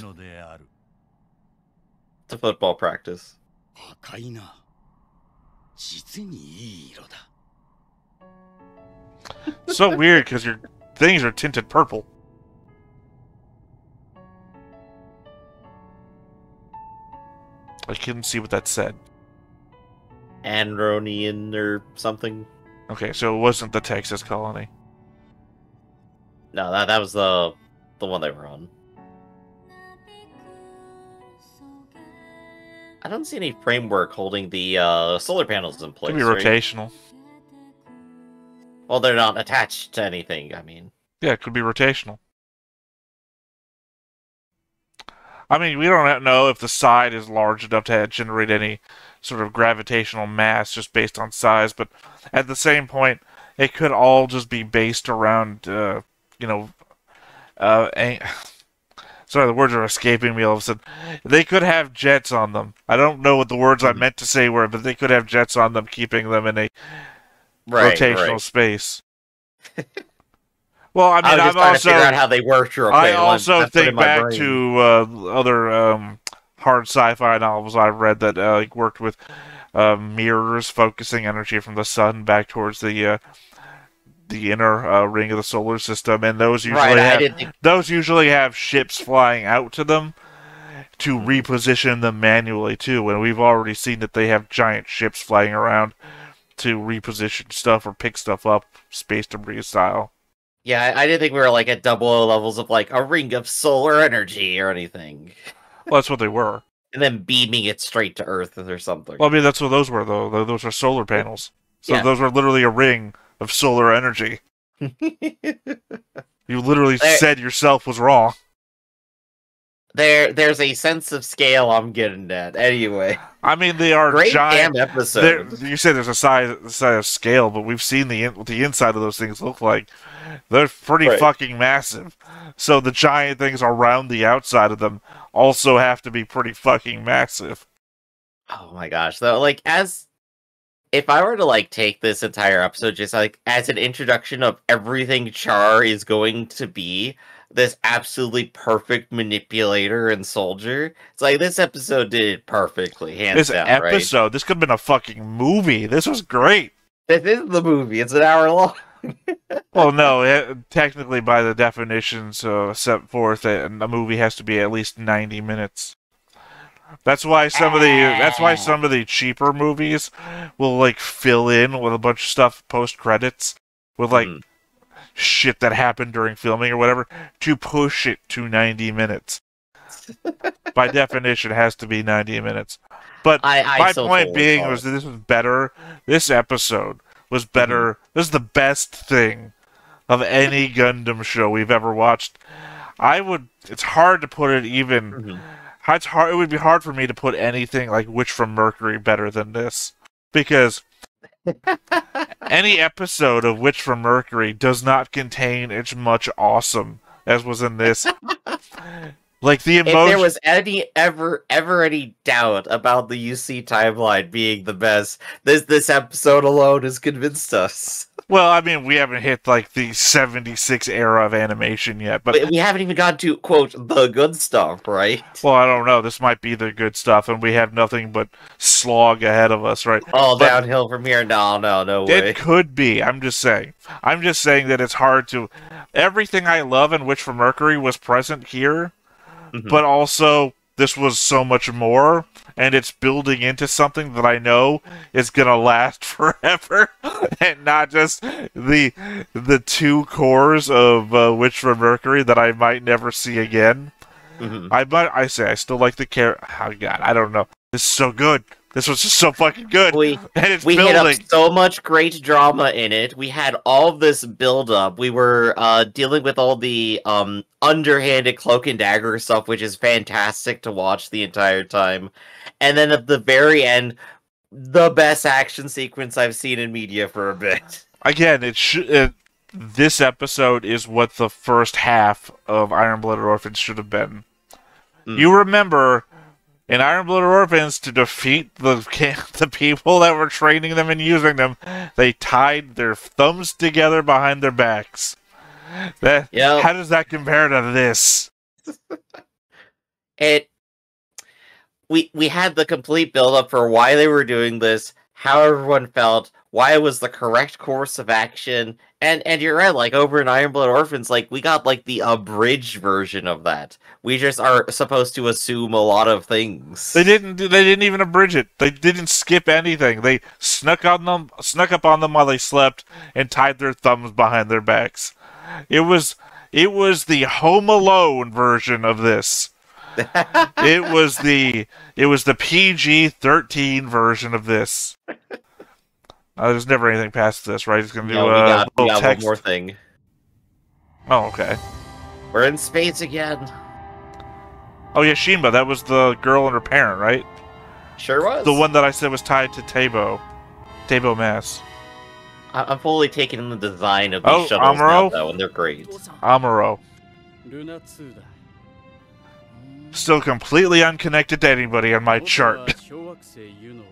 To football practice. So weird, because your things are tinted purple. I couldn't see what that said. Andronian or something. Okay, so it wasn't the Texas colony. No, that was the one they were on. I don't see any framework holding the solar panels in place. Could be right? rotational. Well, they're not attached to anything, I mean. Yeah, it could be rotational. I mean, we don't know if the side is large enough to generate any sort of gravitational mass just based on size, but at the same point, it could all just be based around, sorry, the words are escaping me all of a sudden. They could have jets on them. I don't know what the words I meant to say were, but they could have jets on them, keeping them in a rotational space. Well, I mean, I'm also trying to figure out how they work. I also think back to other hard sci-fi novels I've read that worked with mirrors focusing energy from the sun back towards the inner ring of the solar system, and those usually have ships flying out to them to reposition them manually too. And we've already seen that they have giant ships flying around to reposition stuff or pick stuff up, space debris style. Yeah, I didn't think we were like at double O levels of like a ring of solar energy or anything. Well, that's what they were. And then beaming it straight to Earth or something. Well, I mean, that's what those were, though. Those are solar panels. So those were literally a ring of solar energy. You literally said yourself was wrong. There's a sense of scale I'm getting at. Anyway. I mean, they are great giant. Damn episode. You say there's a size of scale, but we've seen what the inside of those things look like. They're pretty fucking massive. So the giant things around the outside of them also have to be pretty fucking massive. Oh my gosh. Though, like, if I were to, like, take this entire episode just, like, as an introduction of everything Char is going to be, this absolutely perfect manipulator and soldier, it's like, this episode did it perfectly, hands down, right? This could have been a fucking movie. This was great. This is the movie. It's an hour long. Well, no, technically by the definitions set forth, a movie has to be at least 90 minutes. That's why some of the cheaper movies will like fill in with a bunch of stuff post credits with like shit that happened during filming or whatever to push it to 90 minutes. By definition, it has to be 90 minutes. But my point being was that this was better. This episode was better. This is the best thing of any Gundam show we've ever watched. It's hard to put it even. It would be hard for me to put anything like Witch from Mercury better than this, because any episode of Witch from Mercury does not contain as much awesome as was in this. Like the If there emotion. was ever any doubt about the UC timeline being the best, this episode alone has convinced us. Well, I mean, we haven't hit like the 76 era of animation yet, but We haven't even got to quote the good stuff, right? well, I don't know. This might be the good stuff, and we have nothing but slog ahead of us, right? All But downhill from here. No way. it could be. I'm just saying. I'm just saying that it's hard to. Everything I love in Witch from Mercury was present here, Mhm. but also this was so much more, and it's building into something that I know is gonna last forever, and not just the two cores of Witch from Mercury that I might never see again. Mhm. I still like the character. Oh god, I don't know. This is so good. This was just so fucking good. We and it's hit building. up so much great drama in it. We had all this build up. We were dealing with all the underhanded cloak and dagger stuff, which is fantastic to watch the entire time. And then at the very end, the best action sequence I've seen in media for a bit. Again, this episode is what the first half of Iron Blooded Orphans should have been. Mm. You remember in Iron Blooded Orphans, to defeat the people that were training them and using them, they tied their thumbs together behind their backs. Yep. How does that compare to this? We had the complete build up for why they were doing this, how everyone felt, why it was the correct course of action, and you're right, like over in Iron Blood Orphans, like we got like the abridged version of that. We just are supposed to assume a lot of things. They didn't even abridge it. They didn't skip anything. They snuck up on them while they slept and tied their thumbs behind their backs. It was the Home Alone version of this. It was the PG-13 version of this. There's never anything past this, right? It's gonna do No, we a got little text. one more thing. Oh, okay. We're in space again. Oh yeah, Shinba. That was the girl and her parent, right? Sure was. The one that I said was tied to Tabo Mass. I'm fully taking in the design of these Oh, shuttles now, Amuro? though, and they're great. Amuro. ルナ2だ Still completely unconnected to anybody on my 僕は chart. 小惑星ユノ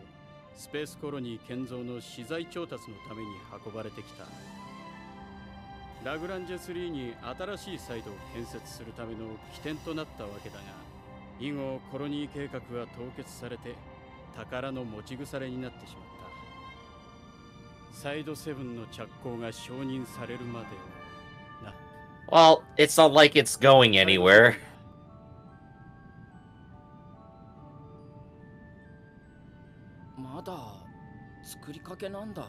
スペースコロニー建造の資材調達のために運ばれてきたラグランジェ3に新しいサイドを建設するための起点となったわけだが以後コロニー計画は凍結されて宝の持ち腐れになってしまったサイド7の着工が承認されるまではな Well, it's not like it's going anywhere. まだ作りかけなんだ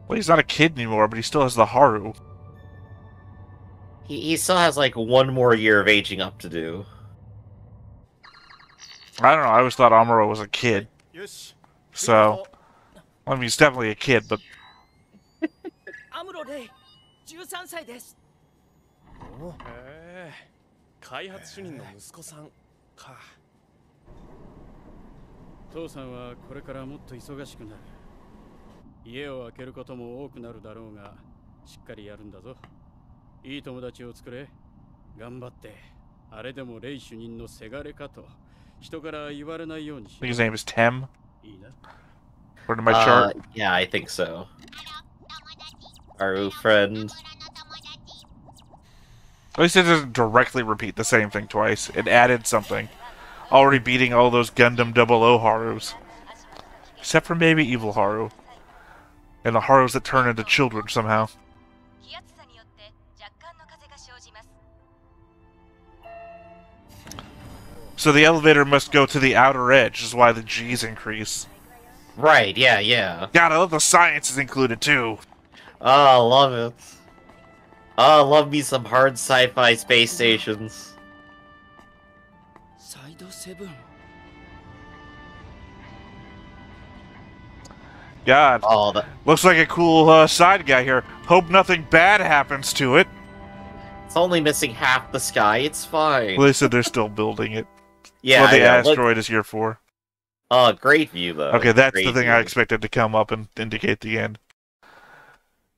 Well, he's not a kid anymore, but he still has the Haru. He still has like one more year of aging up to do. I don't know. I always thought Amuro was a kid. よし So, I mean, he's definitely a kid, but アムロレイ13歳です。へえ、開発主任の息子さんか。父さんはこれからもっと忙しくなる家を空けることも多くなるだろうがしっかりやるんだぞいい友達を作れ頑張ってあれでもレイ主任のせがれかと人から言われないようにし I think his name is Tem. いいな According to my chart. Yeah, I think so. Our friend. At least it doesn't directly repeat the same thing twice. It added something. Already beating all those Gundam 00 Harus. Except for maybe Evil Haru. And the Harus that turn into children somehow. So the elevator must go to the outer edge, is why the G's increase. Right, yeah. God, I love the science is included too. Oh, love it. Oh, love me some hard sci-fi space stations. サイド7 God, Oh, looks like a cool side guy here. Hope nothing bad happens to it. it's only missing half the sky. It's fine. Well, they said they're still building it. Yeah, What the yeah, look- asteroid is here for. Oh, great view though. Okay, that's Great the thing view. I expected to come up and indicate the end.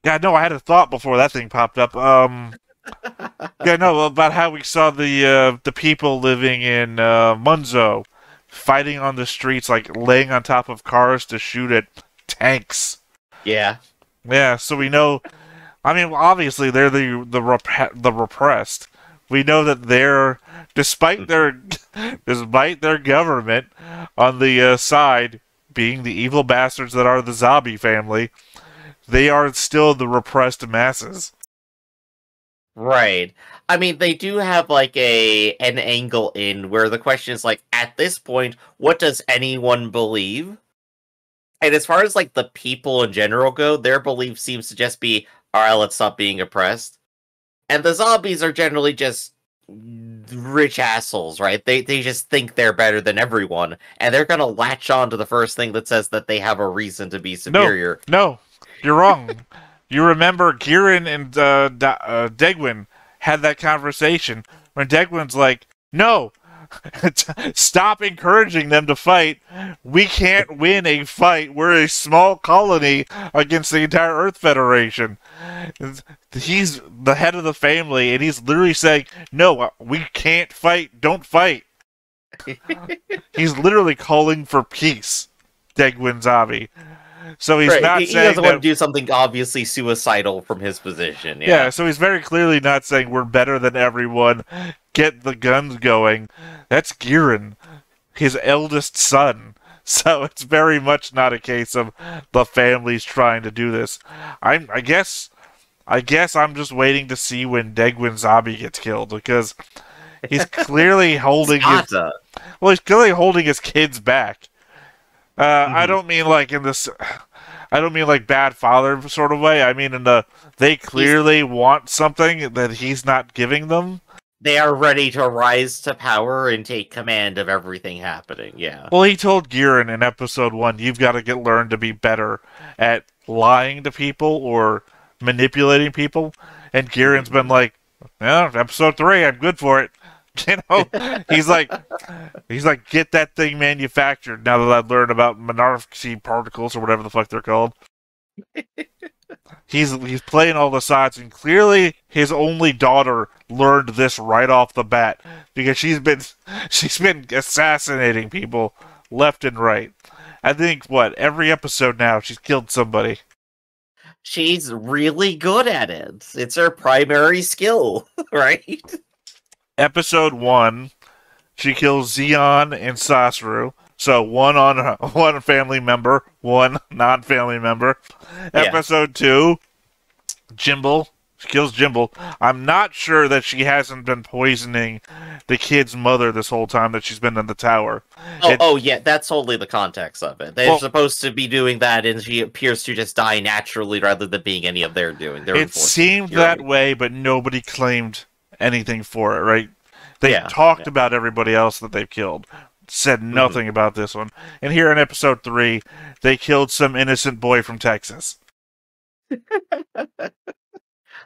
Yeah, no, I had a thought before that thing popped up. Yeah, no, about how we saw the people living in Munzo fighting on the streets, like laying on top of cars to shoot at tanks. Yeah. Yeah, so we know. I mean, obviously they're the repressed. We know that they're despite their government on the side being the evil bastards that are the Zabi family, they are still the repressed masses. Right. I mean, they do have like an angle in where the question is like, at this point, what does anyone believe? And as far as like the people in general go, their belief seems to just be, all right, let's stop being oppressed. And the zombies are generally just rich assholes, right? They just think they're better than everyone, and they're gonna latch on to the first thing that says that they have a reason to be superior. No, you're wrong. You remember Giran and Deikun had that conversation when Deikun like, no, stop encouraging them to fight. We can't win a fight. We're a small colony against the entire Earth Federation. He's the head of the family, and he's literally saying, no, we can't fight. Don't fight. He's literally calling for peace, Deikun Zabi. So he's not he saying doesn't want to do something obviously suicidal from his position. Yeah, so he's very clearly not saying we're better than everyone. Get the guns going. That's Giran, his eldest son. So it's very much not a case of the family's trying to do this. I guess I'm just waiting to see when Deikun Zabi gets killed, because he's clearly holding he's clearly holding his kids back. I don't mean like in this. I don't mean like bad father sort of way. I mean in the they clearly want something that he's not giving them. They are ready to rise to power and take command of everything happening. Yeah. Well, he told Giran in episode 1, "You've got to learn to be better at lying to people or manipulating people." And Giran's been like, "Yeah, episode 3, I'm good for it." You know, he's like, get that thing manufactured now that I've learned about monarchy particles or whatever the fuck they're called. He's playing all the sides, and clearly his only daughter learned this right off the bat, because she's been assassinating people left and right. I think every episode now she's killed somebody. She's really good at it. It's her primary skill, right? Episode 1, she kills Zeon and Sasuru. So one family member, one non-family member. Yeah. Episode 2, Jimble. She kills Jimble. I'm not sure that she hasn't been poisoning the kid's mother this whole time that she's been in the tower. Oh yeah, that's totally the context of it. They're supposed to be doing that, and she appears to just die naturally rather than being any of their doing. It seemed that way, but nobody claimed anything for it, right? They talked about everybody else that they've killed. Said nothing about this one. And here in episode 3, they killed some innocent boy from Texas.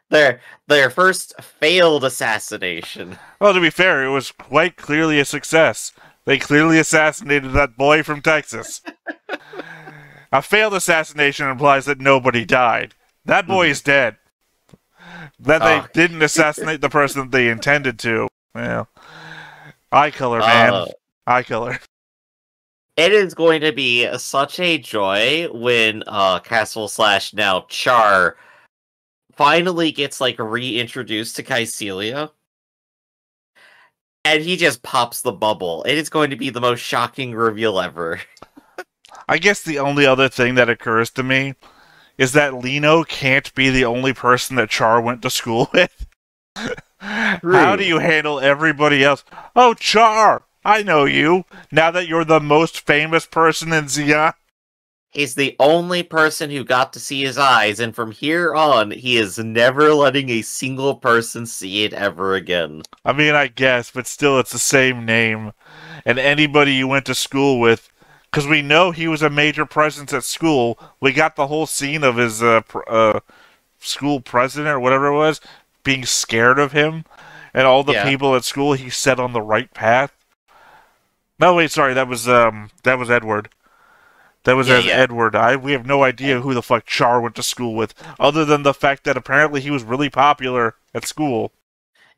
Their first failed assassination. Well, to be fair, it was quite clearly a success. They clearly assassinated that boy from Texas. A failed assassination implies that nobody died. That boy is dead. That they didn't assassinate the person that they intended to. Well, eye color, man. Eye color. It is going to be such a joy when casval / now Char finally gets like reintroduced to Caecilia, and he just pops the bubble. It is going to be the most shocking reveal ever. I guess the only other thing that occurs to me is that Lino can't be the only person that Char went to school with. How do you handle everybody else? Oh, Char, I know you. Now that you're the most famous person in Zeon. He's the only person who got to see his eyes, and from here on, he is never letting a single person see it ever again. I mean, I guess, but still, it's the same name. And anybody you went to school with, because we know he was a major presence at school. We got the whole scene of his school president, or whatever it was, being scared of him, and all the people at school he set on the right path. No, wait, sorry, that was Edward. That was Edward. We have no idea who the fuck Char went to school with, other than the fact that apparently he was really popular at school.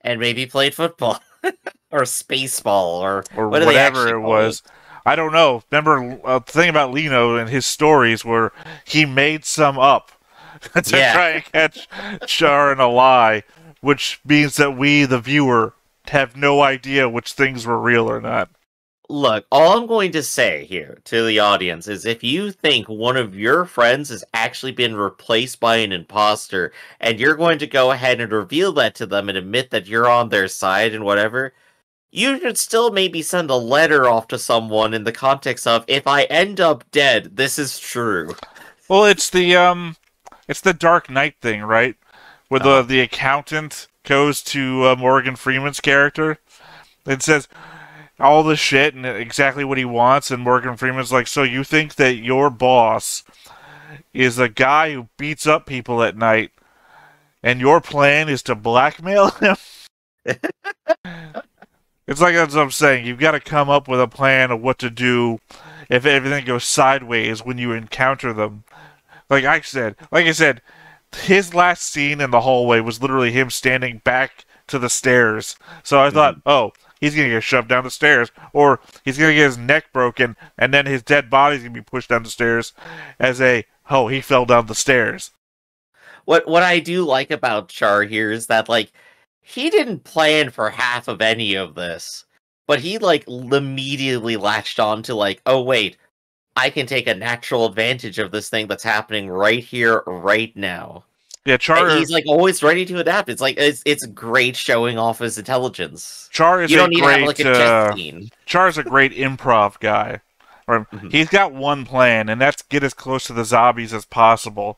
and maybe played football or spaceball or or what do they whatever actually it call was. I don't know. Remember, the thing about Lino and his stories were he made some up to Yeah. try and catch Char in a lie, which means that we, the viewer, have no idea which things were real or not. Look, all I'm going to say here to the audience is if you think one of your friends has actually been replaced by an imposter, and you're going to go ahead and reveal that to them and admit that you're on their side and whatever, you should still maybe send a letter off to someone in the context of, if I end up dead, this is true. Well, it's the Dark Knight thing, right? Where the accountant goes to Morgan Freeman's character and says all the shit and exactly what he wants, and Morgan Freeman's like, so you think that your boss is a guy who beats up people at night, and your plan is to blackmail him? It's like, that's what I'm saying. You've got to come up with a plan of what to do if everything goes sideways when you encounter them. Like I said, his last scene in the hallway was literally him standing back to the stairs. So I thought, oh, he's going to get shoved down the stairs, or he's going to get his neck broken, and then his dead body's going to be pushed down the stairs as he fell down the stairs. What I do like about Char here is that, like, he didn't plan for half of any of this, but he, like, immediately latched on to, like, oh, wait, I can take a natural advantage of this thing that's happening right here, right now. Yeah, Char. And he's, like, always ready to adapt. It's like, it's great showing off his intelligence. Char is you don't need great, to have, like, a chess scene. Char's a great improv guy. He's got one plan, and that's get as close to the zombies as possible.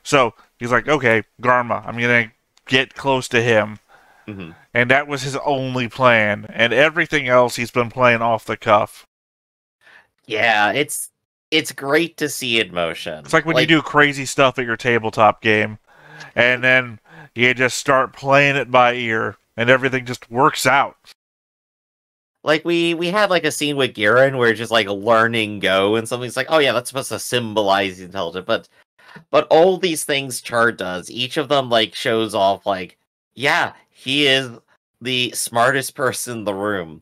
So he's like, okay, Garma, I'm going to get close to him. And that was his only plan. And everything else he's been playing off the cuff. Yeah, it's great to see in motion. It's like when you do crazy stuff at your tabletop game, and then you just start playing it by ear, and everything just works out. Like, we had, like, a scene with Garen where just, like, learning Go, and something's like, oh yeah, that's supposed to symbolize intelligence, but all these things Char does, each of them, like, shows off, like, yeah, he is the smartest person in the room.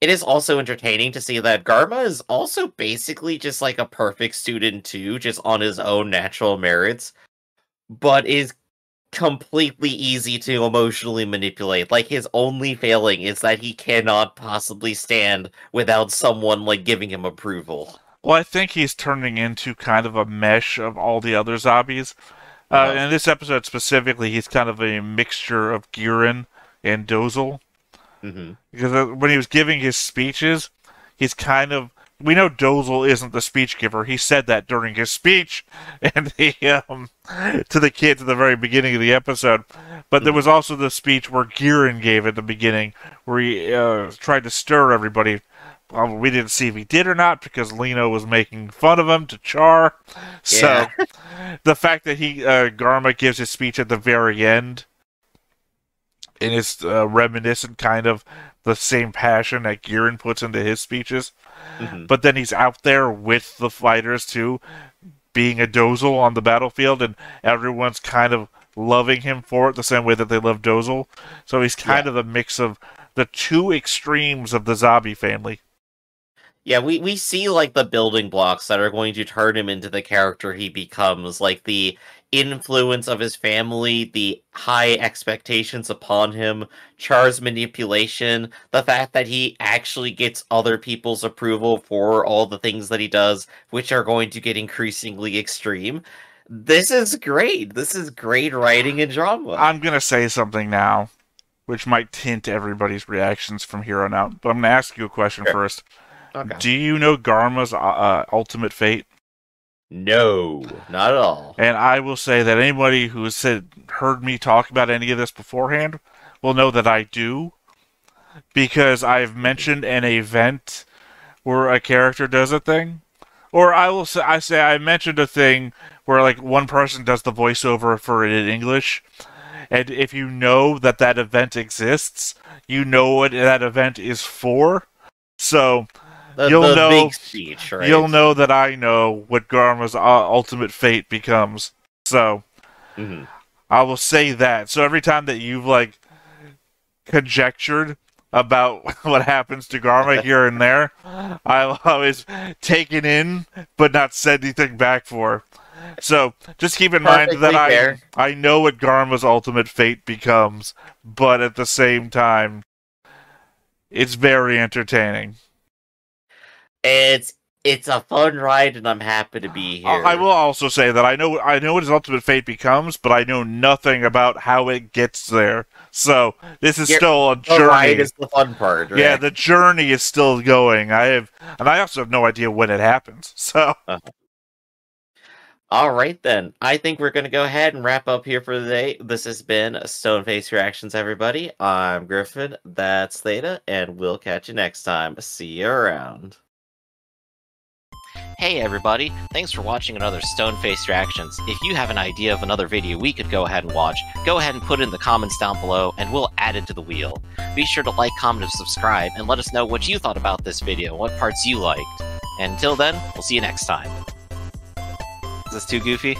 It is also entertaining to see that Garma is also basically just, like, a perfect student too, just on his own natural merits, but is completely easy to emotionally manipulate. Like, his only failing is that he cannot possibly stand without someone, like, giving him approval. Well, I think he's turning into kind of a mesh of all the other zombies. In this episode specifically, he's kind of a mixture of Giran and Dozel. Because when he was giving his speeches, he's kind of... We know Dozel isn't the speech giver. He said that during his speech and to the kids at the very beginning of the episode. But there was also the speech where Giran gave at the beginning, where he tried to stir everybody. We didn't see if he did or not because Lino was making fun of him to Char. So the fact that Garma gives his speech at the very end, and it's reminiscent kind of the same passion that Giran puts into his speeches. But then he's out there with the fighters too, being a Dozel on the battlefield, and everyone's kind of loving him for it the same way that they love Dozel. So he's kind of a mix of the two extremes of the Zabi family. Yeah, we see, like, the building blocks that are going to turn him into the character he becomes, like the influence of his family, the high expectations upon him, Char's manipulation, the fact that he actually gets other people's approval for all the things that he does, which are going to get increasingly extreme. This is great. This is great writing and drama. I'm going to say something now, which might tint everybody's reactions from here on out, but I'm going to ask you a question first. Okay. Do you know Garma's ultimate fate? No, not at all. And I will say that anybody who has heard me talk about any of this beforehand will know that I do, because I've mentioned an event where a character does a thing, or I mentioned a thing where, like, one person does the voiceover for it in English, and if you know that that event exists, you know what that event is for. So you'll know big speech, right? You'll know that I know what Garma's ultimate fate becomes. So I will say that. So every time that you've, like, conjectured about what happens to Garma here and there. I've always taken in, but not said anything back for. So just keep in mind that I know what Garma's ultimate fate becomes, but at the same time, it's very entertaining. It's a fun ride, and I'm happy to be here. I will also say that I know what his ultimate fate becomes, but I know nothing about how it gets there. So this is still a journey. The ride is the fun part, right? Yeah, the journey is still going. I also have no idea when it happens. So. All right, then. I think we're going to go ahead and wrap up here for the day. This has been Stoneface Reactions, everybody. I'm Griffin, that's Theta, and we'll catch you next time. See you around. Hey everybody, thanks for watching another Stoneface Reactions. If you have an idea of another video we could go ahead and watch, go ahead and put it in the comments down below, and we'll add it to the wheel. Be sure to like, comment, and subscribe, and let us know what you thought about this video, what parts you liked. And until then, we'll see you next time. Is this too goofy?